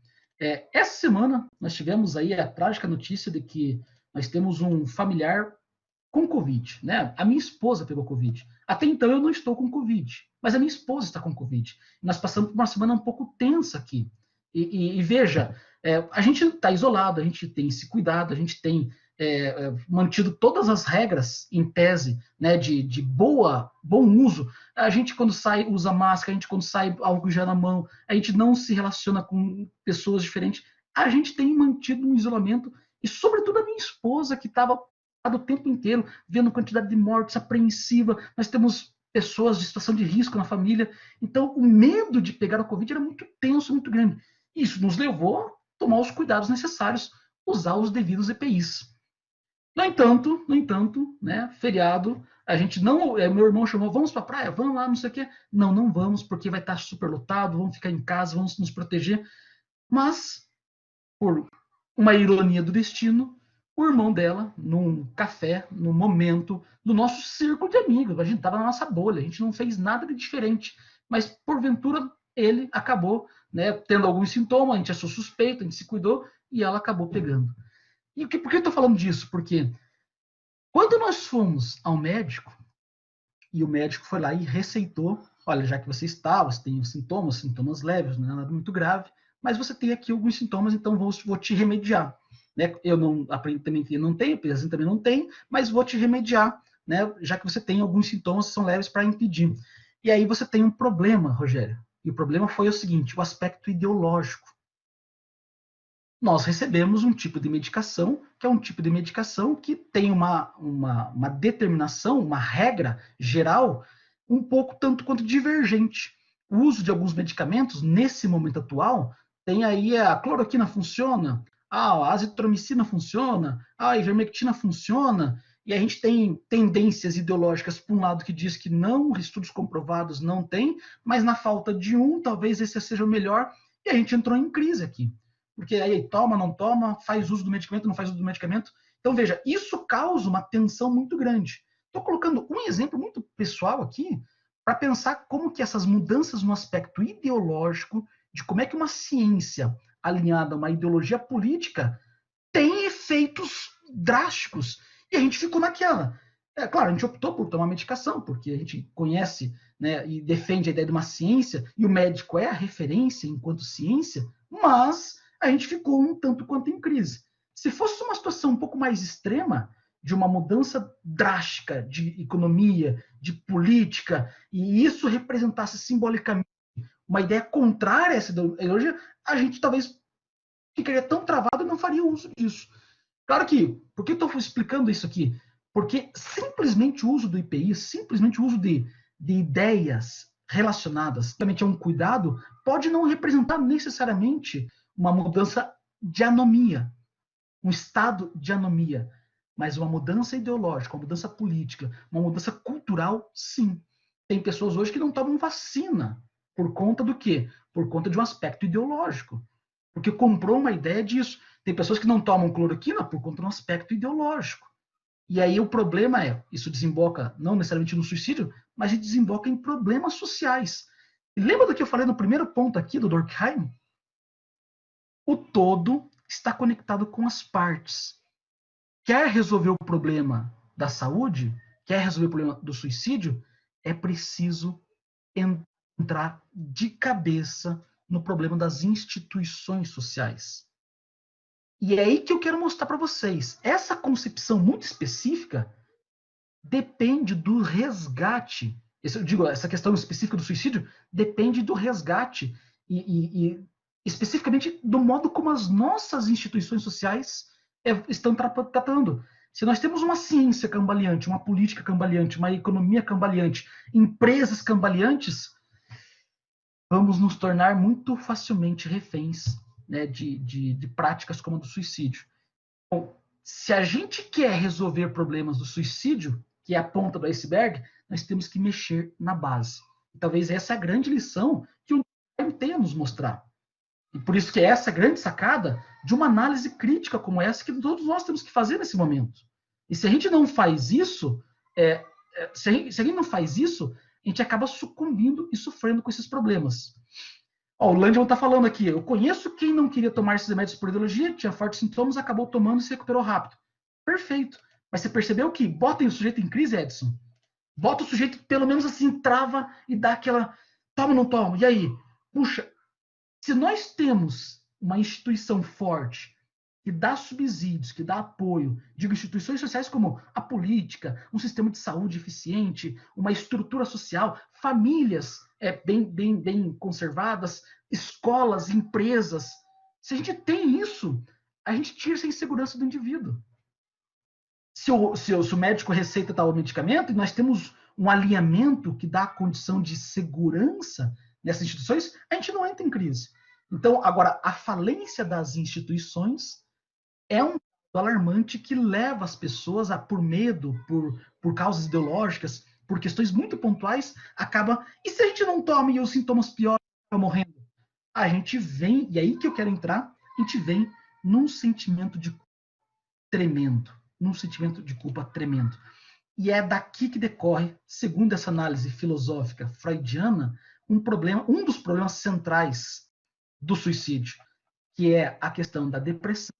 Essa semana, nós tivemos aí a trágica notícia de que nós temos um familiar com Covid, né? A minha esposa pegou Covid. Até então eu não estou com Covid, mas a minha esposa está com Covid. Nós passamos por uma semana um pouco tensa aqui. E veja, a gente está isolado, a gente tem se cuidado, a gente tem mantido todas as regras em tese, né, de bom uso. A gente quando sai usa máscara, a gente quando sai álcool já na mão, a gente não se relaciona com pessoas diferentes. A gente tem mantido um isolamento e sobretudo a minha esposa que estava o tempo inteiro, vendo quantidade de mortes apreensiva, nós temos pessoas de situação de risco na família, então o medo de pegar a Covid era muito tenso, muito grande. Isso nos levou tomar os cuidados necessários, usar os devidos EPIs. No entanto, né, feriado, a gente não, meu irmão chamou, vamos para a praia, vamos lá, não sei o quê. Não, não vamos, porque vai estar super lotado, vamos ficar em casa, vamos nos proteger. Mas, por uma ironia do destino, o irmão dela, num café, num momento do nosso círculo de amigos, a gente estava na nossa bolha, a gente não fez nada de diferente, mas porventura ele acabou, né, tendo alguns sintomas, a gente achou suspeito, a gente se cuidou e ela acabou pegando. E por que eu estou falando disso? Porque quando nós fomos ao médico, e o médico foi lá e receitou, olha, já que você tem sintomas leves, não é nada muito grave, mas você tem aqui alguns sintomas, então vou te remediar. Né? Eu não, aparentemente não tenho, assim também não tem, mas vou te remediar, né? Já que você tem alguns sintomas que são leves para impedir. E aí você tem um problema, Rogério. E o problema foi o seguinte, o aspecto ideológico. Nós recebemos um tipo de medicação, que é um tipo de medicação que tem uma determinação, uma regra geral, um pouco tanto quanto divergente. O uso de alguns medicamentos, nesse momento atual, tem aí a cloroquina funciona, a azitromicina funciona, a ivermectina funciona, e a gente tem tendências ideológicas, por um lado, que diz que não, estudos comprovados não tem, mas na falta de um, talvez esse seja o melhor, e a gente entrou em crise aqui. Porque aí toma, não toma, faz uso do medicamento, não faz uso do medicamento. Então, veja, isso causa uma tensão muito grande. Estou colocando um exemplo muito pessoal aqui para pensar como que essas mudanças no aspecto ideológico, de como é que uma ciência alinhada a uma ideologia política tem efeitos drásticos. E a gente ficou naquela. É claro, a gente optou por tomar medicação, porque a gente conhece, né, e defende a ideia de uma ciência, e o médico é a referência enquanto ciência, mas a gente ficou um tanto quanto em crise. Se fosse uma situação um pouco mais extrema, de uma mudança drástica de economia, de política, e isso representasse simbolicamente uma ideia contrária a essa ideologia, a gente talvez ficaria tão travado e não faria uso disso. Claro que, por que eu estou explicando isso aqui? Porque simplesmente o uso do IPI, simplesmente o uso de ideias relacionadas realmente a um cuidado, pode não representar necessariamente uma mudança de anomia, um estado de anomia, mas uma mudança ideológica, uma mudança política, uma mudança cultural, sim. Tem pessoas hoje que não tomam vacina por conta do quê? Por conta de um aspecto ideológico. Porque comprou uma ideia disso. Tem pessoas que não tomam cloroquina por conta de um aspecto ideológico. E aí o problema isso desemboca não necessariamente no suicídio, mas desemboca em problemas sociais. E lembra do que eu falei no primeiro ponto aqui do Durkheim? O todo está conectado com as partes. Quer resolver o problema da saúde? Quer resolver o problema do suicídio? É preciso entrar de cabeça no problema das instituições sociais. E é aí que eu quero mostrar para vocês. Essa concepção muito específica depende do resgate. Eu digo, essa questão específica do suicídio depende do resgate e especificamente do modo como as nossas instituições sociais estão tratando. Se nós temos uma ciência cambaleante, uma política cambaleante, uma economia cambaleante, empresas cambaleantes, vamos nos tornar muito facilmente reféns, né, de práticas como a do suicídio. Bom, se a gente quer resolver problemas do suicídio, que é a ponta do iceberg, nós temos que mexer na base. E talvez essa é a grande lição que o Durkheim tem a nos mostrar. E por isso que é essa grande sacada de uma análise crítica como essa que todos nós temos que fazer nesse momento. E se a gente não faz isso, se a gente não faz isso, a gente acaba sucumbindo e sofrendo com esses problemas. Ó, o Landman está falando aqui, eu conheço quem não queria tomar esses remédios por ideologia, tinha fortes sintomas, acabou tomando e se recuperou rápido. Perfeito. Mas você percebeu que botem o sujeito em crise, Edson? Bota o sujeito, pelo menos assim, trava e dá aquela... Toma ou não toma? E aí? Puxa, se nós temos uma instituição forte que dá subsídios, que dá apoio, digo instituições sociais como a política, um sistema de saúde eficiente, uma estrutura social, famílias bem conservadas, escolas, empresas. Se a gente tem isso, a gente tira essa insegurança do indivíduo. Se o médico receita tal medicamento e nós temos um alinhamento que dá a condição de segurança nessas instituições, a gente não entra em crise. Então, agora, a falência das instituições é um alarmante que leva as pessoas a, por medo, por causas ideológicas, por questões muito pontuais, acaba. E se a gente não toma e os sintomas pioram, morrendo? A gente vem, e aí que eu quero entrar, a gente vem num sentimento de tremendo, num sentimento de culpa tremendo. E é daqui que decorre, segundo essa análise filosófica freudiana, um dos problemas centrais do suicídio, que é a questão da depressão.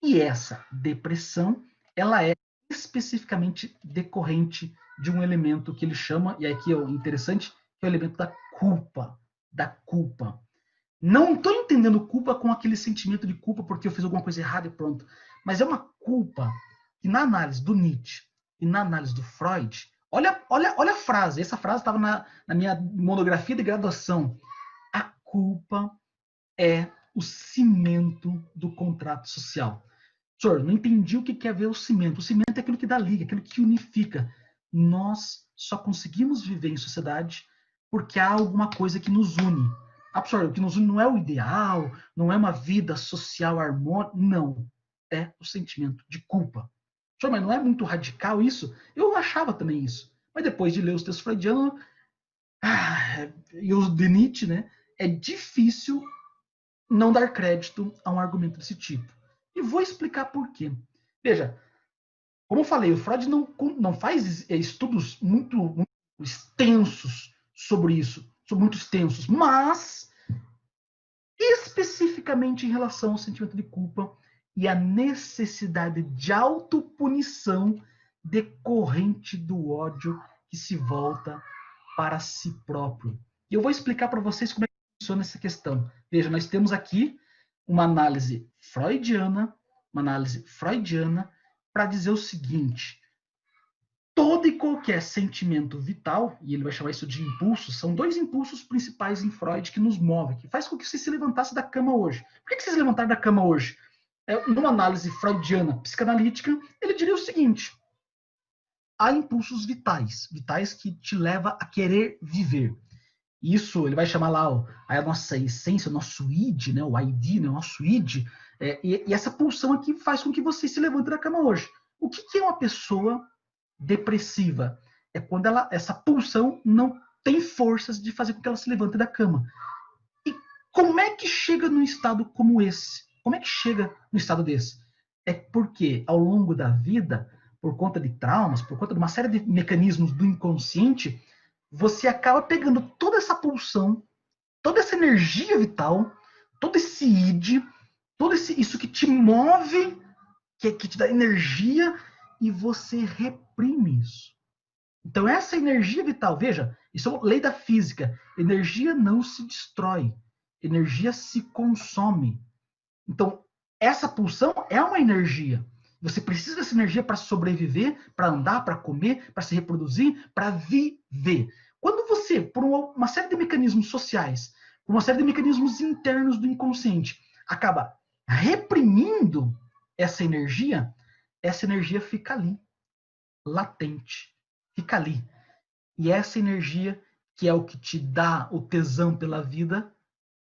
E essa depressão, ela é especificamente decorrente de um elemento que ele chama, e aqui é o interessante, que é o elemento da culpa. Da culpa. Não estou entendendo culpa com aquele sentimento de culpa porque eu fiz alguma coisa errada e pronto. Mas é uma culpa que na análise do Nietzsche e na análise do Freud, olha a frase, essa frase estava na minha monografia de graduação. A culpa é o cimento do contrato social. Senhor, não entendi o que quer ver o cimento. O cimento é aquilo que dá liga, aquilo que unifica. Nós só conseguimos viver em sociedade porque há alguma coisa que nos une. Senhor, o que nos une não é o ideal, não é uma vida social harmônica, não. É o sentimento de culpa. Senhor, mas não é muito radical isso? Eu achava também isso. Mas depois de ler os textos freudianos e os de Nietzsche, né, é difícil não dar crédito a um argumento desse tipo. E vou explicar por quê. Veja, como eu falei, o Freud não faz estudos muito extensos sobre isso, muito extensos, mas especificamente em relação ao sentimento de culpa e a necessidade de autopunição decorrente do ódio que se volta para si próprio. E eu vou explicar para vocês como é que funciona essa questão. Veja, nós temos aqui uma análise freudiana para dizer o seguinte: todo e qualquer sentimento vital, e ele vai chamar isso de impulsos, são dois impulsos principais em Freud que nos movem, que faz com que você se levantasse da cama hoje. Por que vocês levantaram da cama hoje? Numa análise freudiana psicanalítica, ele diria o seguinte: há impulsos vitais que te levam a querer viver. Isso, ele vai chamar lá a nossa essência, o nosso id, né, o ID, né, o nosso id, e essa pulsão aqui faz com que você se levante da cama hoje. O que é uma pessoa depressiva? É quando essa pulsão não tem forças de fazer com que ela se levante da cama. E como é que chega num estado como esse? Como é que chega num estado desse? É porque, ao longo da vida, por conta de traumas, por conta de uma série de mecanismos do inconsciente, você acaba pegando toda essa pulsão, toda essa energia vital, todo esse id, isso que te move, que te dá energia, e você reprime isso. Então, essa energia vital, veja, isso é lei da física. Energia não se destrói, energia se consome. Então, essa pulsão é uma energia. Você precisa dessa energia para sobreviver, para andar, para comer, para se reproduzir, para viver. Quando você, por uma série de mecanismos sociais, por uma série de mecanismos internos do inconsciente, acaba reprimindo essa energia fica ali, latente, fica ali. E essa energia, que é o que te dá o tesão pela vida,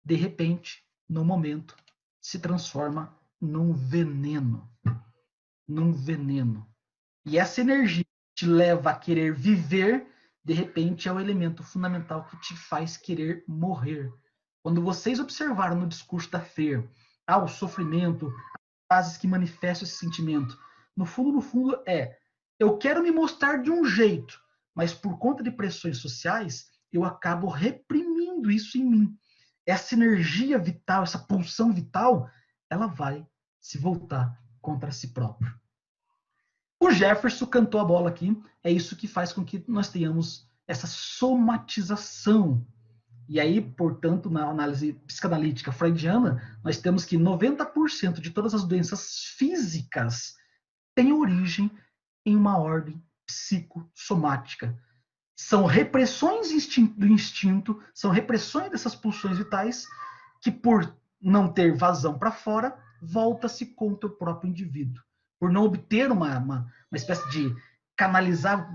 de repente, no momento, se transforma num veneno. Num veneno. E essa energia que te leva a querer viver, de repente, é o elemento fundamental que te faz querer morrer. Quando vocês observaram no discurso da Fer, o sofrimento, as frases que manifestam esse sentimento, no fundo, eu quero me mostrar de um jeito, mas por conta de pressões sociais, eu acabo reprimindo isso em mim. Essa energia vital, essa pulsão vital, ela vai se voltar contra si próprio. O Jefferson cantou a bola aqui, é isso que faz com que nós tenhamos essa somatização. E aí, portanto, na análise psicanalítica freudiana, nós temos que 90% de todas as doenças físicas têm origem em uma ordem psicossomática. São repressões do instinto, são repressões dessas pulsões vitais que, por não ter vazão para fora, volta-se contra o próprio indivíduo. Por não obter uma espécie de canalizar,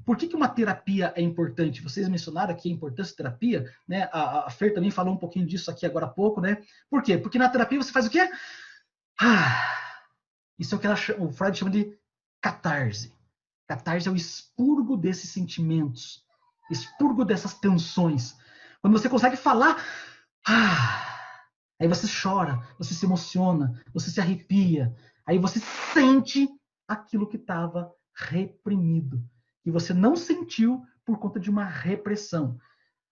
Por que uma terapia é importante? Vocês mencionaram aqui a importância da terapia, né? A Fer também falou um pouquinho disso aqui agora há pouco, né? Por quê? Porque na terapia você faz o quê? Isso é o que o Freud chama de catarse. Catarse é o expurgo desses sentimentos, expurgo dessas tensões. Quando você consegue falar, aí você chora, você se emociona, você se arrepia, aí você sente aquilo que estava reprimido, que você não sentiu por conta de uma repressão.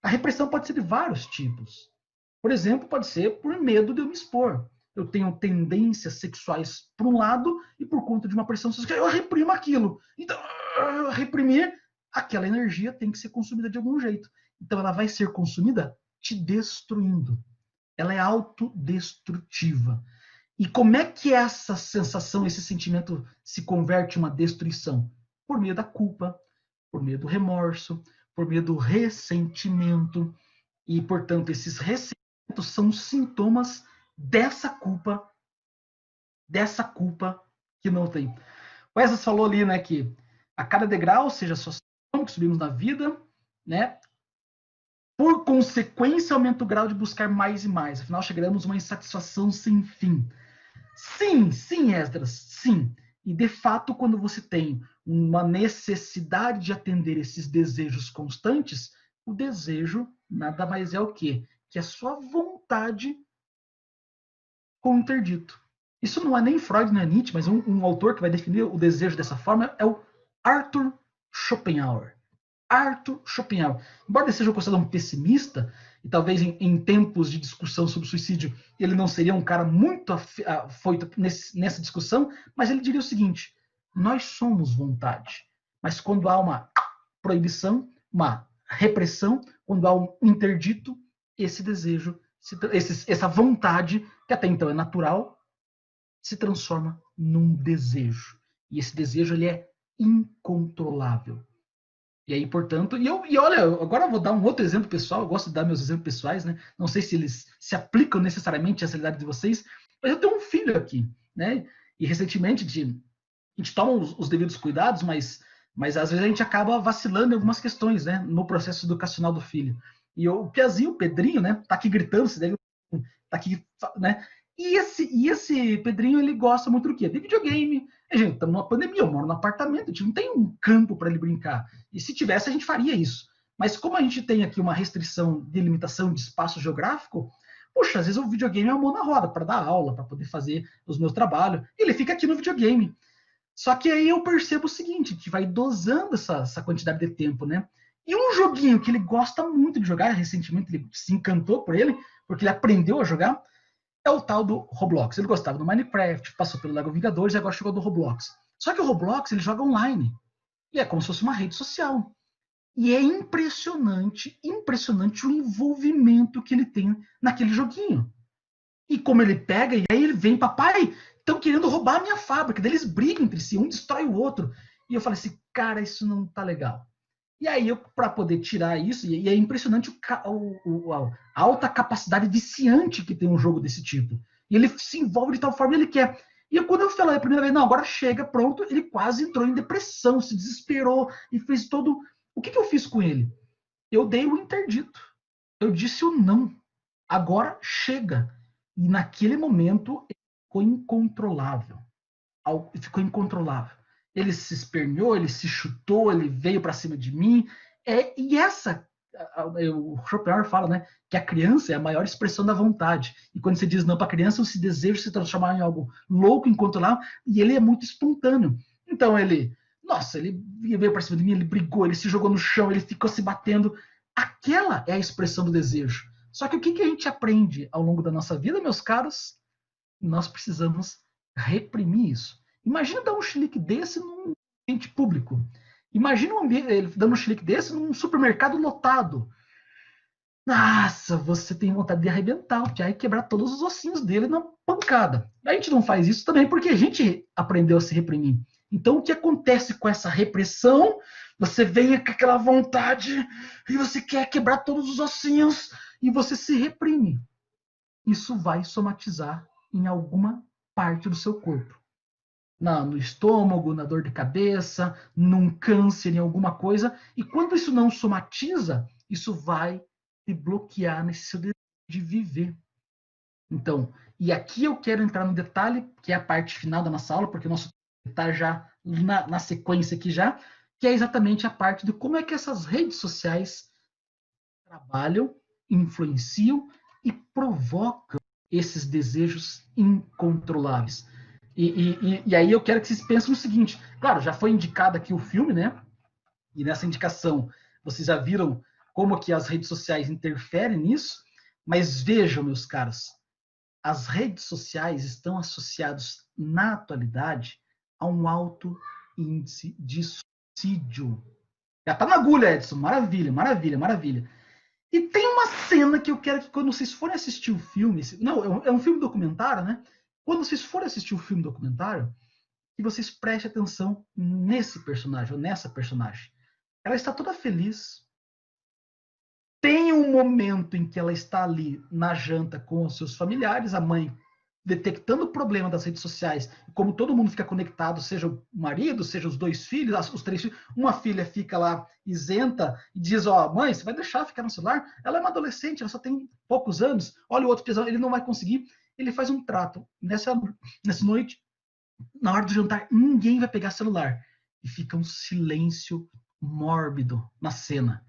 A repressão pode ser de vários tipos. Por exemplo, pode ser por medo de eu me expor. Eu tenho tendências sexuais por um lado e por conta de uma pressão social, eu reprimo aquilo. Então, reprimir, aquela energia tem que ser consumida de algum jeito. Então, ela vai ser consumida te destruindo. Ela é autodestrutiva. E como é que essa sensação, esse sentimento se converte em uma destruição? Por meio da culpa, por meio do remorso, por meio do ressentimento. E, portanto, esses ressentimentos são sintomas dessa culpa que não tem. O Wesley falou ali, né, que a cada degrau, ou seja, a situação que subimos na vida, né, por consequência, aumenta o grau de buscar mais e mais. Afinal, chegaremos a uma insatisfação sem fim. Sim, Esdras, sim. E, de fato, quando você tem uma necessidade de atender esses desejos constantes, o desejo nada mais é o quê? Que a sua vontade com o interdito. Isso não é nem Freud, nem Nietzsche, mas um autor que vai definir o desejo dessa forma é o Arthur Schopenhauer. Arthur Schopenhauer. Embora ele seja considerado um pessimista, e talvez em tempos de discussão sobre suicídio ele não seria um cara muito afoito nessa discussão, mas ele diria o seguinte: nós somos vontade, mas quando há uma proibição, uma repressão, quando há um interdito, esse desejo, essa vontade, que até então é natural, se transforma num desejo. E esse desejo ele é incontrolável. E aí, portanto, e olha, agora eu vou dar um outro exemplo pessoal, eu gosto de dar meus exemplos pessoais, né? Não sei se eles se aplicam necessariamente à realidade de vocês, mas eu tenho um filho aqui, né? E recentemente a gente toma os devidos cuidados, mas às vezes a gente acaba vacilando em algumas questões, né? No processo educacional do filho. E o Piazinho, o Pedrinho, né? Tá aqui gritando, se deve, tá aqui, né? E esse Pedrinho, ele gosta muito do quê? De videogame. E, gente, estamos numa pandemia, eu moro no apartamento, a gente não tem um campo para ele brincar. E se tivesse, a gente faria isso. Mas como a gente tem aqui uma restrição de limitação de espaço geográfico, poxa, às vezes o videogame é uma mão na roda para dar aula, para poder fazer os meus trabalhos. E ele fica aqui no videogame. Só que aí eu percebo o seguinte, que vai dosando essa quantidade de tempo, né? E um joguinho que ele gosta muito de jogar, recentemente ele se encantou por ele, porque ele aprendeu a jogar, é o tal do Roblox. Ele gostava do Minecraft, passou pelo Lego Vingadores e agora chegou do Roblox. Só que o Roblox ele joga online. E é como se fosse uma rede social. E é impressionante o envolvimento que ele tem naquele joguinho. E como ele pega, e aí ele vem, papai, estão querendo roubar a minha fábrica. Daí eles brigam entre si, um destrói o outro. E eu falei assim, cara, isso não tá legal. E aí, eu, para poder tirar isso, e é impressionante a alta capacidade viciante que tem um jogo desse tipo. E ele se envolve de tal forma que ele quer. E eu, quando eu falei a primeira vez, não, agora chega, pronto, ele quase entrou em depressão, se desesperou e fez todo. O que eu fiz com ele? Eu dei o interdito. Eu disse o não. Agora chega. E naquele momento, ele ficou incontrolável. Ficou incontrolável. Ele se esperneou, ele se chutou, ele veio para cima de mim. E o Schopenhauer fala, né, que a criança é a maior expressão da vontade. E quando você diz não para a criança, esse desejo se transforma em algo louco, incontrolável, e ele é muito espontâneo. Então ele veio para cima de mim, ele brigou, ele se jogou no chão, ele ficou se batendo. Aquela é a expressão do desejo. Só que o que a gente aprende ao longo da nossa vida, meus caros? Nós precisamos reprimir isso. Imagina dar um chilique desse num ambiente público. Imagina ele dando um chilique desse num supermercado lotado. Nossa, você tem vontade de arrebentar o Pia e quebrar todos os ossinhos dele na pancada. A gente não faz isso também porque a gente aprendeu a se reprimir. Então, o que acontece com essa repressão? Você vem com aquela vontade e você quer quebrar todos os ossinhos e você se reprime. Isso vai somatizar em alguma parte do seu corpo. no estômago, na dor de cabeça, num câncer, em alguma coisa. E quando isso não somatiza, isso vai te bloquear nesse seu desejo de viver. Então, e aqui eu quero entrar no detalhe, que é a parte final da nossa aula, porque o nosso está já na sequência aqui já, que é exatamente a parte de como é que essas redes sociais trabalham, influenciam e provocam esses desejos incontroláveis. E aí eu quero que vocês pensem no seguinte, claro, já foi indicado aqui o filme, né? E nessa indicação, vocês já viram como que as redes sociais interferem nisso, mas vejam, meus caros, as redes sociais estão associadas, na atualidade, a um alto índice de suicídio. Já tá na agulha, Edson. Maravilha, maravilha, maravilha. E tem uma cena que eu quero que quando vocês forem assistir o filme, não, é um filme documentário, né? Quando vocês forem assistir o filme documentário, que vocês prestem atenção nesse personagem, ou nessa personagem. Ela está toda feliz. Tem um momento em que ela está ali na janta com os seus familiares, a mãe detectando o problema das redes sociais, como todo mundo fica conectado, seja o marido, seja os dois filhos, os três filhos, uma filha fica lá isenta e diz, ó, mãe, você vai deixar ficar no celular? Ela é uma adolescente, ela só tem poucos anos, olha o outro pesado, ele não vai conseguir. Ele faz um trato. Nessa noite, na hora do jantar, ninguém vai pegar celular. E fica um silêncio mórbido na cena.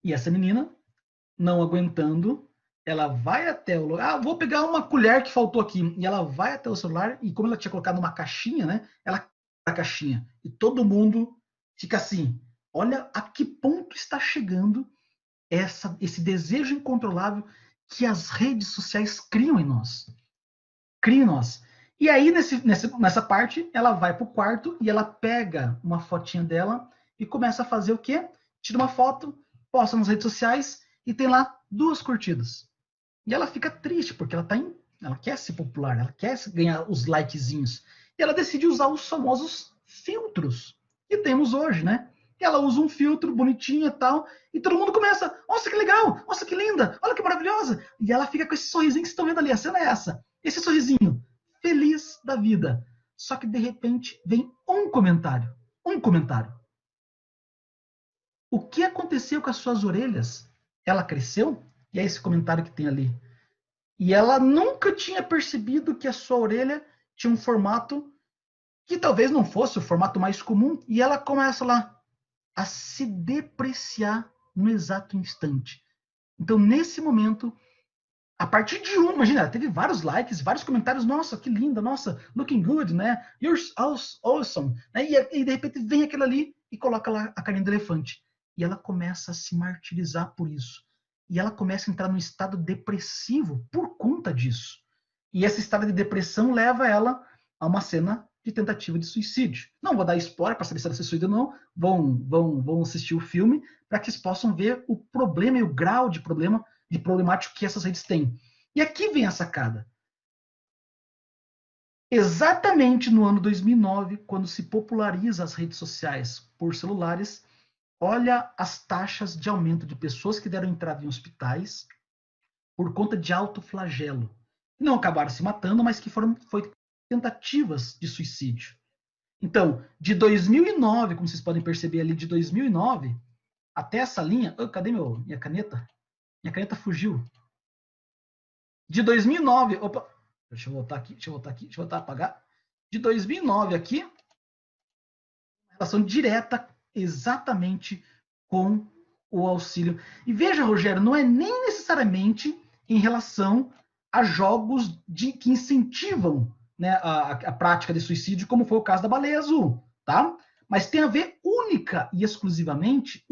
E essa menina, não aguentando, ela vai até o lugar. Ah, vou pegar uma colher que faltou aqui. E ela vai até o celular. E como ela tinha colocado numa caixinha, né? Ela quebra a caixinha. E todo mundo fica assim: olha a que ponto está chegando esse desejo incontrolável que as redes sociais criam em nós. Criam em nós. E aí, nessa parte, ela vai pro quarto e ela pega uma fotinha dela e começa a fazer o quê? Tira uma foto, posta nas redes sociais e tem lá 2 curtidas. E ela fica triste, porque ela quer ser popular, ela quer ganhar os likezinhos. E ela decide usar os famosos filtros que temos hoje, né? E ela usa um filtro bonitinho e tal, e todo mundo começa, nossa, que legal, nossa, que linda, olha que maravilhosa. E ela fica com esse sorrisinho que vocês estão vendo ali, a cena é essa. Esse sorrisinho, feliz da vida. Só que de repente vem um comentário. Um comentário. O que aconteceu com as suas orelhas? Ela cresceu? E é esse comentário que tem ali. E ela nunca tinha percebido que a sua orelha tinha um formato que talvez não fosse o formato mais comum. E ela começa lá a se depreciar no exato instante. Então, nesse momento, a partir de imagina, ela teve vários likes, vários comentários, nossa, que linda, nossa, looking good, né? You're awesome. E de repente vem aquilo ali e coloca lá a carinha do elefante. E ela começa a se martirizar por isso. E ela começa a entrar num estado depressivo por conta disso. E esse estado de depressão leva ela a uma cena de tentativa de suicídio. Não vou dar spoiler para saber se ela se suicida ou não. Vão assistir o filme para que vocês possam ver o problema e o grau de problemático que essas redes têm. E aqui vem a sacada. Exatamente no ano 2009, quando se populariza as redes sociais por celulares, olha as taxas de aumento de pessoas que deram entrada em hospitais por conta de alto flagelo. Não acabaram se matando, mas que foi tentativas de suicídio. Então, de 2009, como vocês podem perceber ali, de 2009 até essa linha... Oh, cadê minha caneta? Minha caneta fugiu. De 2009... Opa, deixa eu voltar aqui, deixa eu voltar a apagar. De 2009 aqui, relação direta exatamente com o auxílio. E veja, Rogério, não é nem necessariamente em relação a jogos que incentivam, né, a prática de suicídio, como foi o caso da Baleia Azul, tá? Mas tem a ver única e exclusivamente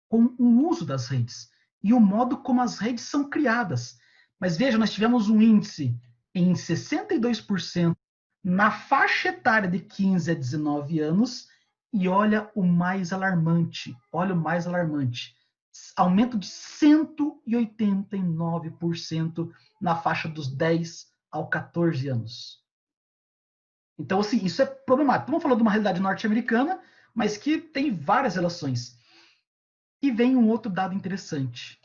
com o uso das redes e o modo como as redes são criadas. Mas veja, nós tivemos um índice em 62% na faixa etária de 15 a 19 anos, e olha o mais alarmante, aumento de 189% na faixa dos 10 ao 14 anos. Então, assim, isso é problemático. Estamos falando de uma realidade norte-americana, mas que tem várias relações. E vem um outro dado interessante.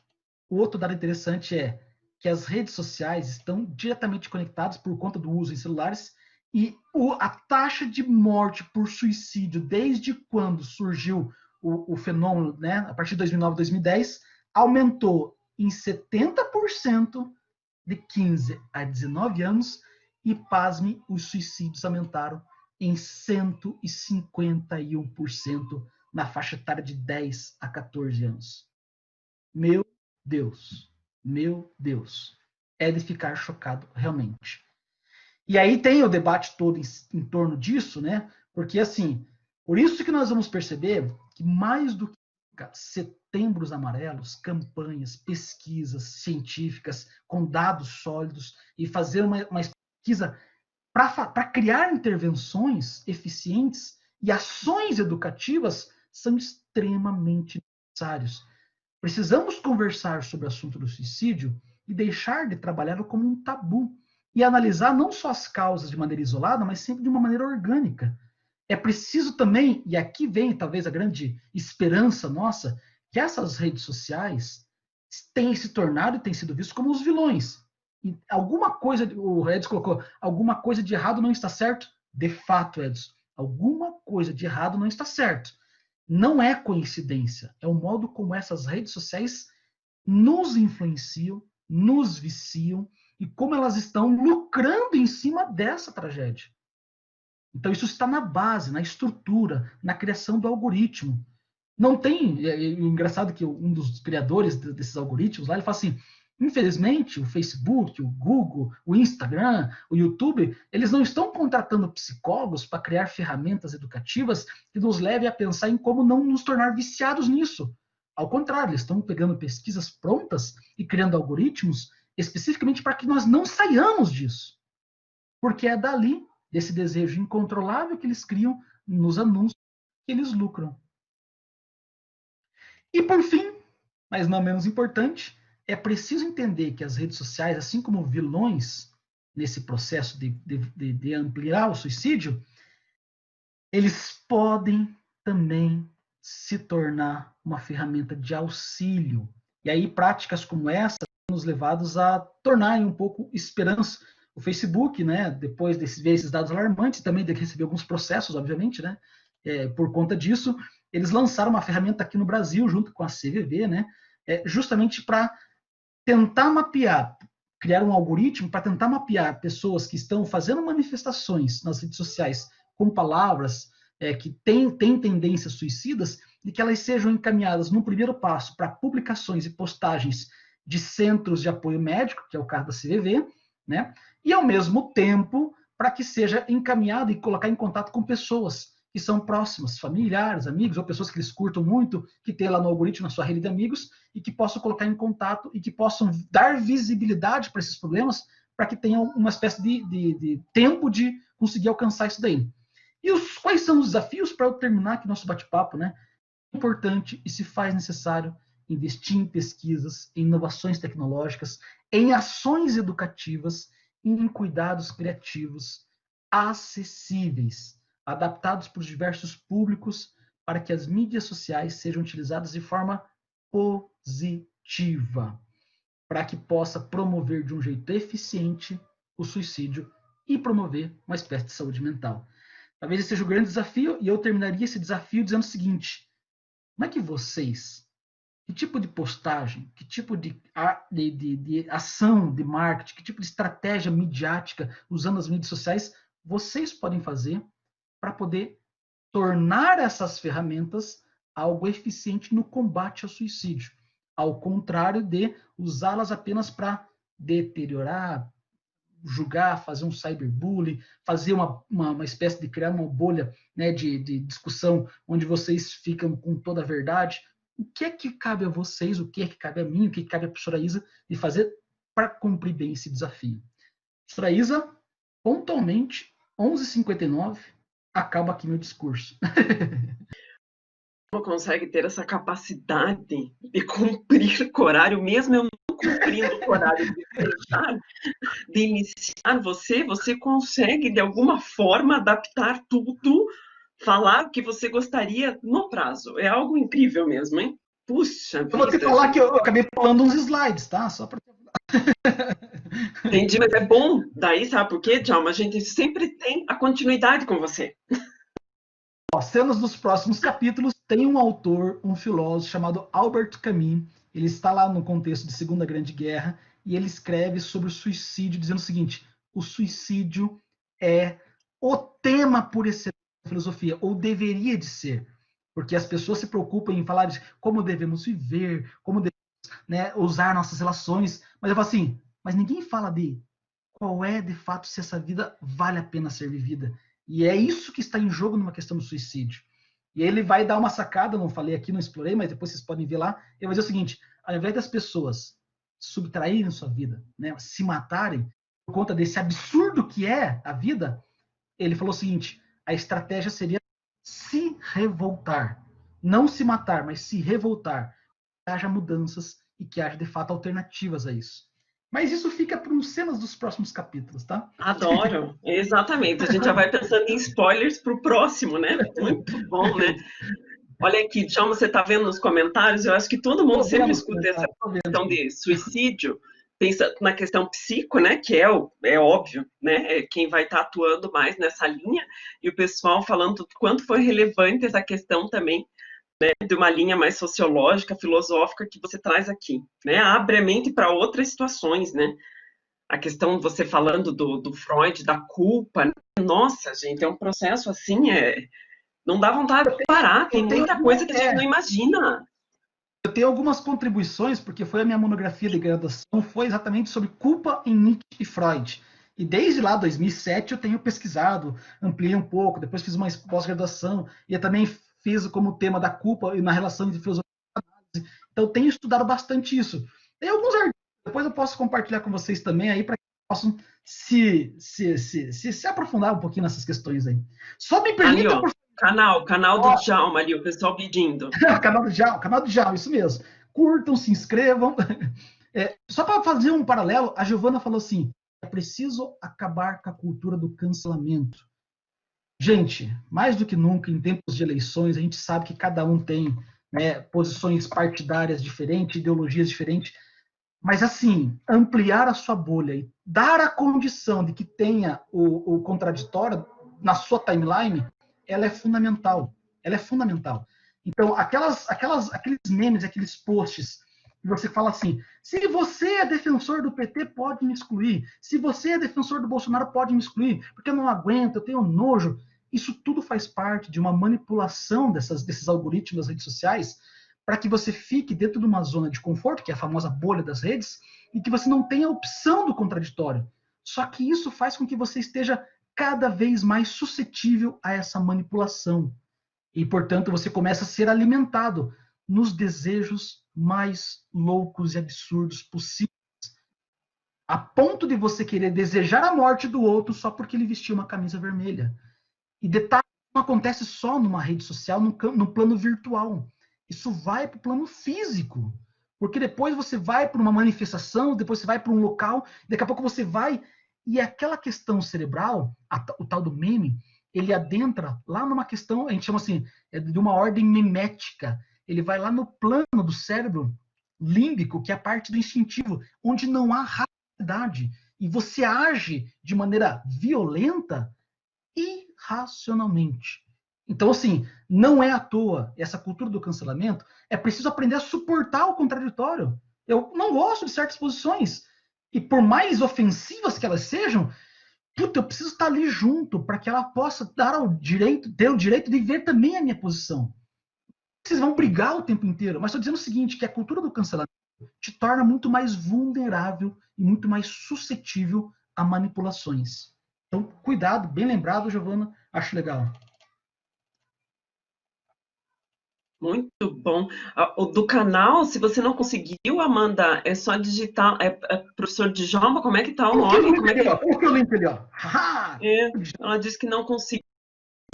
O outro dado interessante é que as redes sociais estão diretamente conectadas por conta do uso em celulares E a taxa de morte por suicídio, desde quando surgiu o fenômeno, né, a partir de 2009, 2010, aumentou em 70% de 15 a 19 anos e, pasme, os suicídios aumentaram em 151% na faixa etária de 10 a 14 anos. Meu Deus, meu Deus. É de ficar chocado, realmente. E aí tem o debate todo em torno disso, né? Porque, assim, por isso que nós vamos perceber que mais do que setembros amarelos, campanhas, pesquisas científicas com dados sólidos e fazer uma pesquisa para criar intervenções eficientes e ações educativas são extremamente necessários. Precisamos conversar sobre o assunto do suicídio e deixar de trabalhá-lo como um tabu e analisar não só as causas de maneira isolada, mas sempre de uma maneira orgânica. É preciso também, e aqui vem talvez a grande esperança nossa, que essas redes sociais têm se tornado e têm sido vistas como os vilões. E alguma coisa, o Edson colocou, alguma coisa de errado não está certo? De fato, Edson, alguma coisa de errado não está certo. Não é coincidência, é o modo como essas redes sociais nos influenciam, nos viciam e como elas estão lucrando em cima dessa tragédia. Então, isso está na base, na estrutura, na criação do algoritmo. Não tem. É engraçado que um dos criadores desses algoritmos lá, ele fala assim: infelizmente, o Facebook, o Google, o Instagram, o YouTube, eles não estão contratando psicólogos para criar ferramentas educativas que nos levem a pensar em como não nos tornar viciados nisso. Ao contrário, eles estão pegando pesquisas prontas e criando algoritmos especificamente para que nós não saiamos disso. Porque é dali, desse desejo incontrolável que eles criam nos anúncios, que eles lucram. E por fim, mas não menos importante, é preciso entender que as redes sociais, assim como vilões nesse processo de ampliar o suicídio, eles podem também se tornar uma ferramenta de auxílio. E aí práticas como essa nos levados a tornarem um pouco esperança. O Facebook, né, depois de ver esses dados alarmantes, também de receber alguns processos, obviamente, né, por conta disso, eles lançaram uma ferramenta aqui no Brasil, junto com a CVV, né, justamente para tentar mapear, criar um algoritmo para tentar mapear pessoas que estão fazendo manifestações nas redes sociais com palavras que têm tendências suicidas e que elas sejam encaminhadas num primeiro passo para publicações e postagens de centros de apoio médico, que é o caso da CVV, né? E ao mesmo tempo para que seja encaminhado e colocar em contato com pessoas que são próximas, familiares, amigos, ou pessoas que eles curtam muito, que tem lá no algoritmo, na sua rede de amigos, e que possam colocar em contato e que possam dar visibilidade para esses problemas, para que tenham uma espécie de tempo de conseguir alcançar isso daí. E quais são os desafios para eu terminar aqui nosso bate-papo, né? É importante e se faz necessário investir em pesquisas, em inovações tecnológicas, em ações educativas, em cuidados criativos acessíveis, adaptados para os diversos públicos, para que as mídias sociais sejam utilizadas de forma positiva, para que possa promover de um jeito eficiente o suicídio e promover uma espécie de saúde mental. Talvez esse seja o grande desafio, e eu terminaria esse desafio dizendo o seguinte: como é que vocês, que tipo de postagem, que tipo de ação de marketing, que tipo de estratégia midiática usando as mídias sociais vocês podem fazer para poder tornar essas ferramentas algo eficiente no combate ao suicídio, ao contrário de usá-las apenas para deteriorar, julgar, fazer um cyberbullying, fazer uma espécie de criar uma bolha, né, de discussão onde vocês ficam com toda a verdade. O que é que cabe a vocês, o que é que cabe a mim, o que é que cabe à professora Isa de fazer para cumprir bem esse desafio? Professora Isa, pontualmente, 11h59, acaba aqui meu discurso. Não consegue ter essa capacidade de cumprir o horário, mesmo eu não cumprindo o horário de iniciar você consegue, de alguma forma, adaptar tudo, falar o que você gostaria no prazo. É algo incrível mesmo, hein? Puxa vida. Eu vou te falar que eu acabei pulando uns slides, tá? Só para Entendi, mas é bom daí, sabe por quê, Djalma? A gente sempre tem a continuidade com você. Ó, cenas dos próximos capítulos, tem um autor, um filósofo chamado Albert Camus. Ele está lá no contexto de Segunda Grande Guerra e ele escreve sobre o suicídio, dizendo o seguinte: o suicídio é o tema por excelência da filosofia, ou deveria de ser, porque as pessoas se preocupam em falar de como devemos viver, como devemos, né, usar nossas relações, mas eu falo assim, mas ninguém fala de qual é, de fato, se essa vida vale a pena ser vivida. E é isso que está em jogo numa questão do suicídio. E ele vai dar uma sacada, não falei aqui, não explorei, mas depois vocês podem ver lá. Ele vai dizer o seguinte: ao invés das pessoas subtraírem sua vida, né, se matarem por conta desse absurdo que é a vida, ele falou o seguinte: a estratégia seria se revoltar. Não se matar, mas se revoltar. Que haja mudanças e que haja, de fato, alternativas a isso. Mas isso fica para uns cenas dos próximos capítulos, tá? Adoro, exatamente. A gente já vai pensando em spoilers para o próximo, né? Muito bom, né? Olha aqui, Djalma, você está vendo nos comentários? Eu acho que todo mundo sempre escuta essa questão de suicídio, pensa na questão psico, né? Que é óbvio, né? É quem vai estar atuando mais nessa linha, e o pessoal falando do quanto foi relevante essa questão também, né, de uma linha mais sociológica, filosófica que você traz aqui, né? Abre a mente para outras situações, né? A questão, você falando do Freud, da culpa, né? Nossa, gente, é um processo assim, não dá vontade de parar, tem muita coisa que a gente não imagina. Eu tenho algumas contribuições, porque foi a minha monografia de graduação, foi exatamente sobre culpa em Nietzsche e Freud. E desde lá, 2007, eu tenho pesquisado, ampliei um pouco, depois fiz uma pós-graduação, e eu também fiz como tema da culpa e na relação entre filosofia e análise. Então, eu tenho estudado bastante isso. Tem alguns artigos, depois eu posso compartilhar com vocês também, aí para que possam se aprofundar um pouquinho nessas questões aí. Só me permita... Ali, ó, canal do Djalma ali, o pessoal pedindo. canal do Djalma, isso mesmo. Curtam, se inscrevam. Só para fazer um paralelo, a Giovana falou assim: é preciso acabar com a cultura do cancelamento. Gente, mais do que nunca, em tempos de eleições, a gente sabe que cada um tem, né, posições partidárias diferentes, ideologias diferentes, mas assim, ampliar a sua bolha e dar a condição de que tenha o contraditório na sua timeline, ela é fundamental. Ela é fundamental. Então, aqueles memes, aqueles posts, que você fala assim: se você é defensor do PT, pode me excluir. Se você é defensor do Bolsonaro, pode me excluir, porque eu não aguento, eu tenho nojo. Isso tudo faz parte de uma manipulação desses algoritmos das redes sociais, para que você fique dentro de uma zona de conforto, que é a famosa bolha das redes, e que você não tenha a opção do contraditório. Só que isso faz com que você esteja cada vez mais suscetível a essa manipulação. E, portanto, você começa a ser alimentado nos desejos mais loucos e absurdos possíveis, a ponto de você querer desejar a morte do outro só porque ele vestiu uma camisa vermelha. E detalhe, não acontece só numa rede social, no plano virtual. Isso vai para o plano físico. Porque depois você vai para uma manifestação, depois você vai para um local, daqui a pouco você vai, e aquela questão cerebral, o tal do meme, ele adentra lá numa questão, a gente chama assim, de uma ordem mimética. Ele vai lá no plano do cérebro límbico, que é a parte do instintivo, onde não há racionalidade. E você age de maneira violenta irracionalmente. Então, assim, não é à toa essa cultura do cancelamento, é preciso aprender a suportar o contraditório. Eu não gosto de certas posições, e por mais ofensivas que elas sejam, eu preciso estar ali junto para que ela possa ter o direito de ver também a minha posição. Vocês vão brigar o tempo inteiro, mas estou dizendo o seguinte, que a cultura do cancelamento te torna muito mais vulnerável e muito mais suscetível a manipulações. Então, cuidado, bem lembrado, Giovana, acho legal. Muito bom. O do canal, se você não conseguiu, Amanda, é só digitar. Professor Djalma, como é que tá o nome? Como é que... o link ali, ó. Ela disse que não conseguiu.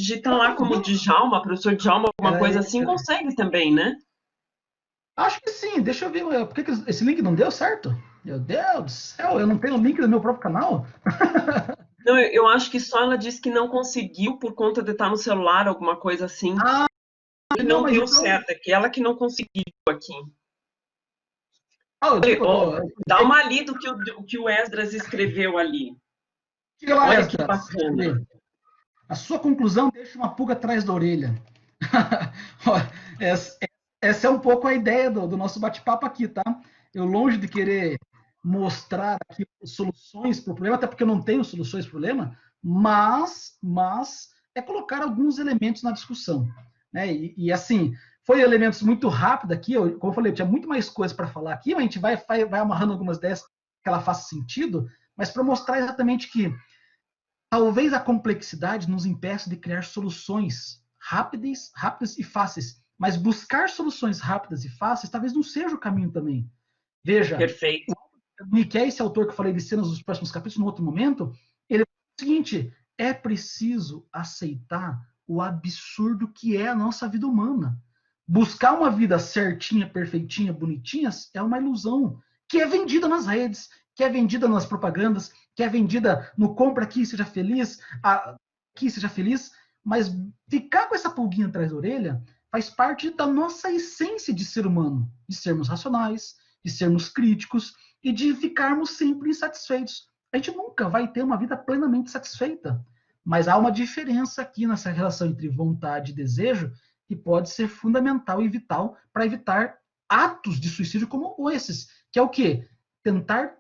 Digita lá como Djalma, professor Djalma, alguma coisa assim, consegue também, né? Acho que sim. Deixa eu ver. Por que esse link não deu certo? Meu Deus do céu, eu não tenho o link do meu próprio canal? Não, eu acho que só ela disse que não conseguiu por conta de estar no celular, alguma coisa assim. E não deu certo, é que ela que não conseguiu aqui. Dá uma lida do que o Esdras escreveu ali. Diga lá, Olha Esdras, que bacana. a sua conclusão deixa uma pulga atrás da orelha. Essa é um pouco a ideia do nosso bate-papo aqui, tá? Eu, longe de querer mostrar aqui soluções para o problema, até porque eu não tenho soluções para o problema, mas é colocar alguns elementos na discussão. Né? E assim, foi elementos muito rápido aqui, como eu falei, eu tinha muito mais coisas para falar aqui, mas a gente vai amarrando algumas ideias que ela faça sentido, mas para mostrar exatamente que talvez a complexidade nos impeça de criar soluções rápidas e fáceis, mas buscar soluções rápidas e fáceis talvez não seja o caminho também. Veja, perfeito. O Nick, esse autor que eu falei de cenas dos próximos capítulos, no outro momento, ele fala o seguinte: é preciso aceitar o absurdo que é a nossa vida humana. Buscar uma vida certinha, perfeitinha, bonitinha, é uma ilusão que é vendida nas redes, que é vendida nas propagandas, que é vendida no compra aqui, seja feliz, aqui, seja feliz, mas ficar com essa pulguinha atrás da orelha faz parte da nossa essência de ser humano, de sermos racionais, de sermos críticos e de ficarmos sempre insatisfeitos. A gente nunca vai ter uma vida plenamente satisfeita, mas há uma diferença aqui nessa relação entre vontade e desejo que pode ser fundamental e vital para evitar atos de suicídio como esses, que é o quê? Tentar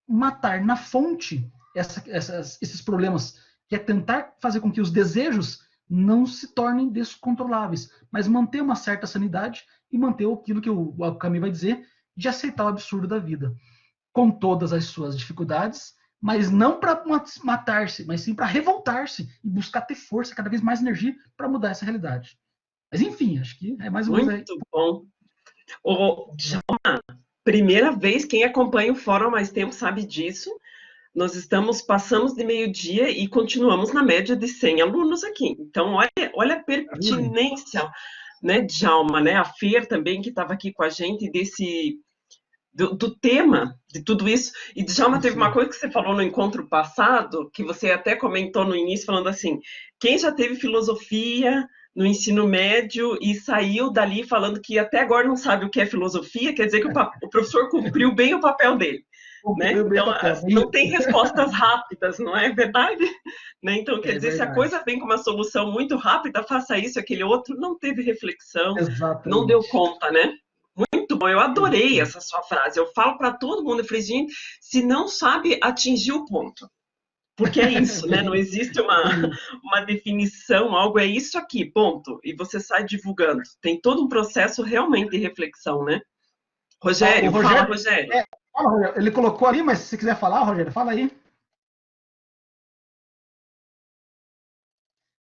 matar na fonte esses problemas, que é tentar fazer com que os desejos não se tornem descontroláveis, mas manter uma certa sanidade e manter aquilo que o Camus vai dizer, de aceitar o absurdo da vida, com todas as suas dificuldades, mas não para matar-se, mas sim para revoltar-se e buscar ter força, cada vez mais energia para mudar essa realidade. Mas enfim, acho que é mais ou menos aí. Muito bom. Djalma, primeira vez, quem acompanha o fórum há mais tempo sabe disso. Nós passamos de meio-dia e continuamos na média de 100 alunos aqui. Então, olha a pertinência, né, Djalma, né? A Fer também, que estava aqui com a gente, do tema, de tudo isso. E, Djalma, teve uma coisa que você falou no encontro passado, que você até comentou no início, falando assim, quem já teve filosofia no ensino médio e saiu dali falando que até agora não sabe o que é filosofia, quer dizer que o professor cumpriu bem o papel dele. Né? Então, não tem respostas rápidas, não é verdade? Né? Então, quer dizer, verdade. Se a coisa vem com uma solução muito rápida, faça isso, aquele outro, não teve reflexão, exatamente. Não deu conta, né? Muito bom, eu adorei essa sua frase. Eu falo para todo mundo, eu falei, gente, se não sabe atingir o ponto, porque é isso, né? Não existe uma definição, algo, é isso aqui, ponto. E você sai divulgando. Tem todo um processo realmente de reflexão, né? Rogério, fala, Rogério. Ele colocou ali, mas se você quiser falar, Rogério, fala aí.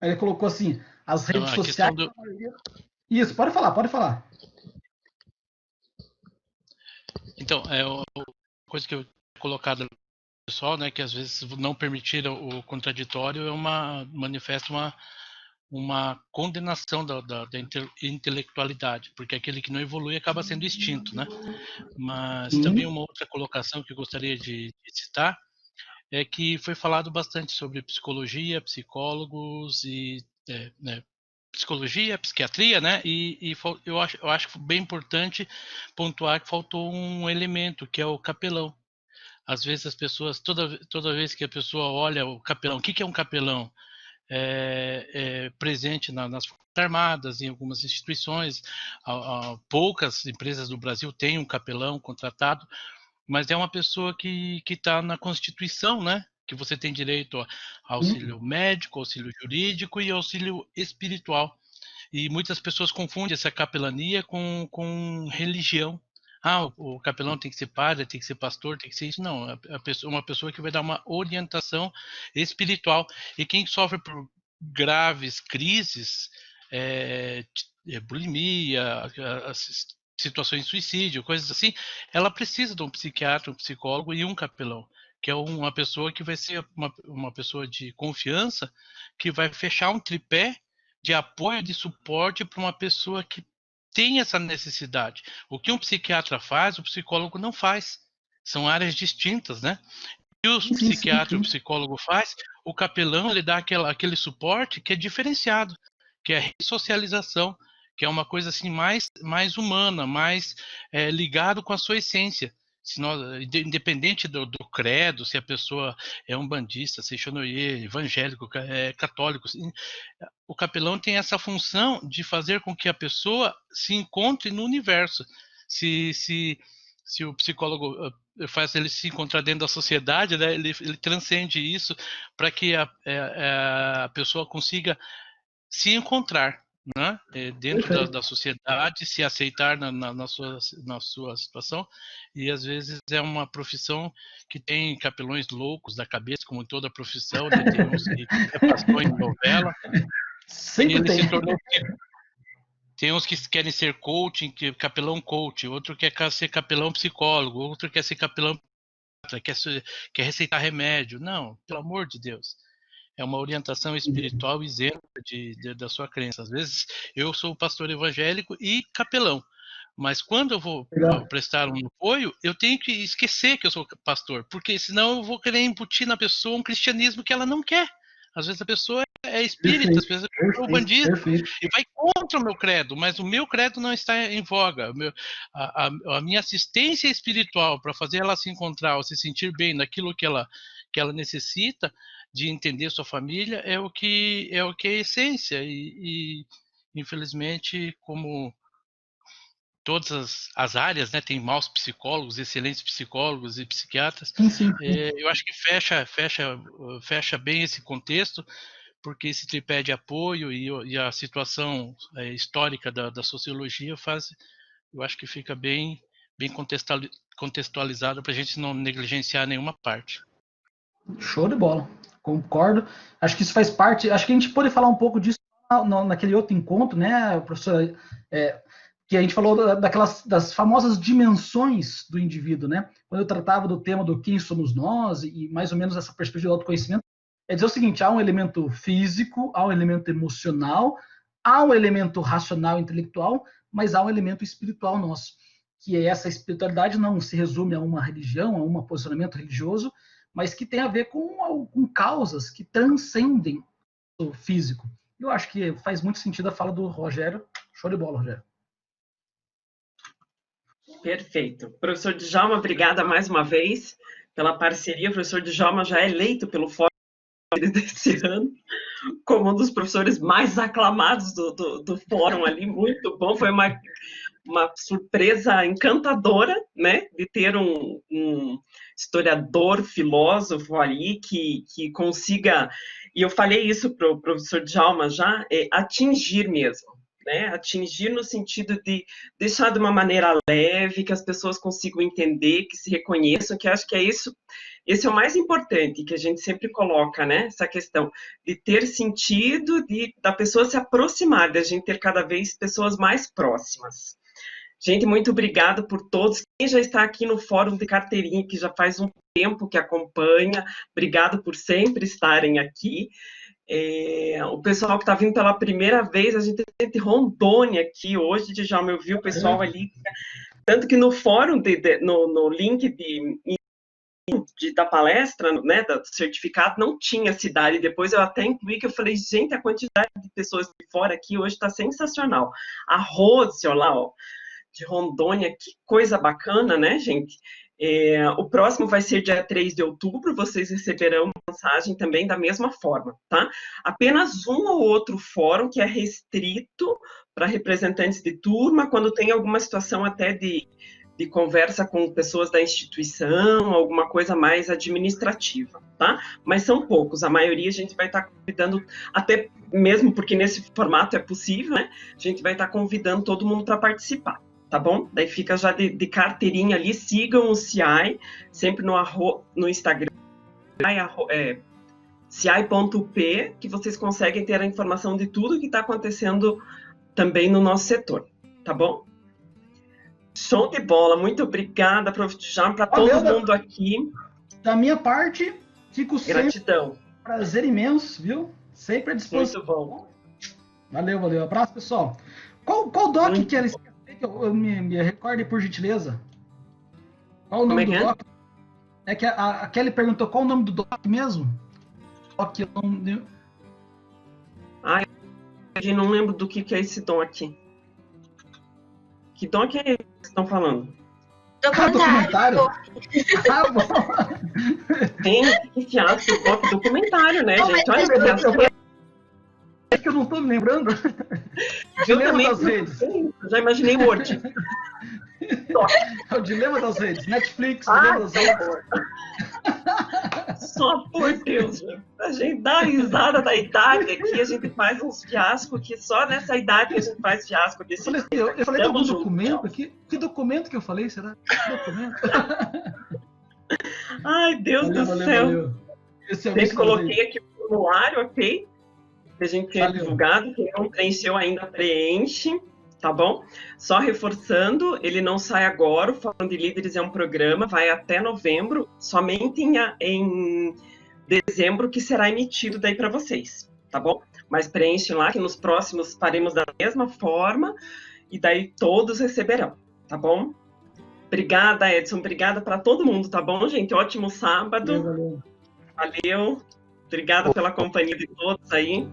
Ele colocou assim, as redes sociais... Isso, pode falar. Então, uma coisa que eu colocado pessoal, né, que às vezes não permitir o contraditório manifesta uma condenação da intelectualidade, porque aquele que não evolui acaba sendo extinto, né? Mas também uma outra colocação que eu gostaria de citar é que foi falado bastante sobre psicologia, psicólogos e né, psicologia, psiquiatria, né? E eu acho bem importante pontuar que faltou um elemento, que é o capelão. Às vezes as pessoas, toda vez que a pessoa olha o capelão, o que é um capelão? Presente nas Forças Armadas, em algumas instituições, poucas empresas do Brasil têm um capelão contratado, mas é uma pessoa que está na Constituição, né? Que você tem direito a auxílio médico, auxílio jurídico e auxílio espiritual. E muitas pessoas confundem essa capelania com religião. O capelão tem que ser padre, tem que ser pastor, tem que ser isso. Não, uma pessoa que vai dar uma orientação espiritual. E quem sofre por graves crises, bulimia, situações de suicídio, coisas assim, ela precisa de um psiquiatra, um psicólogo e um capelão, que é uma pessoa que vai ser uma pessoa de confiança, que vai fechar um tripé de apoio, de suporte para uma pessoa que tem essa necessidade. O que um psiquiatra faz, o psicólogo não faz. São áreas distintas, né? E o psiquiatra e o psicólogo faz, o capelão ele dá aquele suporte que é diferenciado, que é a ressocialização, que é uma coisa assim mais humana, mais ligado com a sua essência. independente do credo, se a pessoa é umbandista, seixonoye, evangélico, católico, o capelão tem essa função de fazer com que a pessoa se encontre no universo. Se o psicólogo faz ele se encontrar dentro da sociedade, né, ele transcende isso para que a pessoa consiga se encontrar, né, dentro da sociedade, se aceitar na sua situação. E às vezes é uma profissão que tem capelões loucos da cabeça, como toda profissão, né? Tem uns que passou em novela, Sempre ele tem. se tornou. Tem uns que querem ser coaching, capelão coach, outro quer ser capelão psicólogo, outro quer ser capelão, quer receitar remédio. Não, pelo amor de Deus. É uma orientação espiritual isenta da sua crença. Às vezes eu sou pastor evangélico e capelão, mas quando eu vou prestar um apoio, eu tenho que esquecer que eu sou pastor, porque senão eu vou querer embutir na pessoa um cristianismo que ela não quer. Às vezes a pessoa é espírita, às vezes a pessoa é bandista, e vai contra o meu credo, mas o meu credo não está em voga. A minha assistência espiritual para fazer ela se encontrar ou se sentir bem naquilo que ela necessita, de entender sua família, é o que é essência. E infelizmente, como todas as áreas, né, tem maus psicólogos, excelentes psicólogos e psiquiatras, sim. Eu acho que fecha bem esse contexto, porque esse tripé de apoio e a situação histórica da sociologia eu acho que fica bem contextualizado para a gente não negligenciar nenhuma parte. Show de bola, concordo. Acho que isso faz parte. Acho que a gente pode falar um pouco disso naquele outro encontro, né, professor? Que a gente falou das famosas dimensões do indivíduo, né? Quando eu tratava do tema do quem somos nós e mais ou menos essa perspectiva do autoconhecimento, é dizer o seguinte: há um elemento físico, há um elemento emocional, há um elemento racional, intelectual, mas há um elemento espiritual nosso, que é essa espiritualidade não se resume a uma religião, a um posicionamento religioso, mas que tem a ver com causas que transcendem o físico. Eu acho que faz muito sentido a fala do Rogério. Show de bola, Rogério. Perfeito. Professor Djalma, obrigada mais uma vez pela parceria. O professor Djalma já é eleito pelo Fórum desse ano como um dos professores mais aclamados do fórum ali, muito bom. Foi uma surpresa encantadora, né, de ter um historiador, filósofo ali que consiga, e eu falei isso para o professor Djalma já, atingir mesmo, né, atingir no sentido de deixar de uma maneira leve, que as pessoas consigam entender, que se reconheçam, que acho que é isso. Esse é o mais importante, que a gente sempre coloca, né? Essa questão de ter sentido, da pessoa se aproximar, da gente ter cada vez pessoas mais próximas. Gente, muito obrigada por todos. Quem já está aqui no Fórum de Carteirinha, que já faz um tempo que acompanha, obrigado por sempre estarem aqui. O pessoal que está vindo pela primeira vez, a gente tem de Rondônia aqui hoje, já me ouviu o pessoal ali. Tanto que no fórum, no link da palestra, né, do certificado, não tinha cidade. Depois eu até incluí, que eu falei, gente, a quantidade de pessoas de fora aqui hoje está sensacional. A Rose, olha lá, ó, de Rondônia, que coisa bacana, né, gente? O próximo vai ser dia 3 de outubro, vocês receberão mensagem também da mesma forma, tá? Apenas um ou outro fórum que é restrito para representantes de turma, quando tem alguma situação até de conversa com pessoas da instituição, alguma coisa mais administrativa, tá? Mas são poucos, a maioria a gente vai estar convidando, até mesmo porque nesse formato é possível, né? A gente vai estar convidando todo mundo para participar, tá bom? Daí fica já de carteirinha ali, sigam o CIAI, sempre no Instagram, CIAI.p, que vocês conseguem ter a informação de tudo que está acontecendo também no nosso setor, tá bom? Show de bola, muito obrigada, prof. Djalma, para todo mundo aqui. Da minha parte, fico gratidão. Sempre prazer imenso, viu? Sempre à disposição. Muito bom. Valeu. Abraço, pessoal. Qual doc que ela esqueceu, que eu me recorde, por gentileza? Qual o nome do doc? É que a Kelly perguntou qual o nome do doc mesmo? Doc, eu não... eu não lembro do que é esse doc. Que doc é esse que estão falando? Documentário? Ah, bom. Tem que fiasco o documentário, né, gente? Olha, meu Deus, é que eu não tô me lembrando. eu Dilema também das redes. já imaginei o Word. É o dilema das redes. Netflix, Ai, dilema das redes. Só por Deus, gente. A gente dá risada da idade aqui, a gente faz uns fiascos que só nessa idade que a gente faz fiasco desse. Eu falei de algum junto, documento aqui? Que documento que eu falei? Será? Que documento? Ai, Deus do céu. Valeu. Esse é o Eu coloquei aqui o formulário, ok? Que a gente tinha divulgado. Quem não preencheu ainda, preenche. Tá bom? Só reforçando, ele não sai agora, o Fórum de Líderes é um programa, vai até novembro, somente em dezembro que será emitido daí para vocês, tá bom? Mas preenchem lá que nos próximos faremos da mesma forma e daí todos receberão, tá bom? Obrigada, Edson, obrigada para todo mundo, tá bom, gente? Ótimo sábado. Valeu. Obrigada pela companhia de todos aí.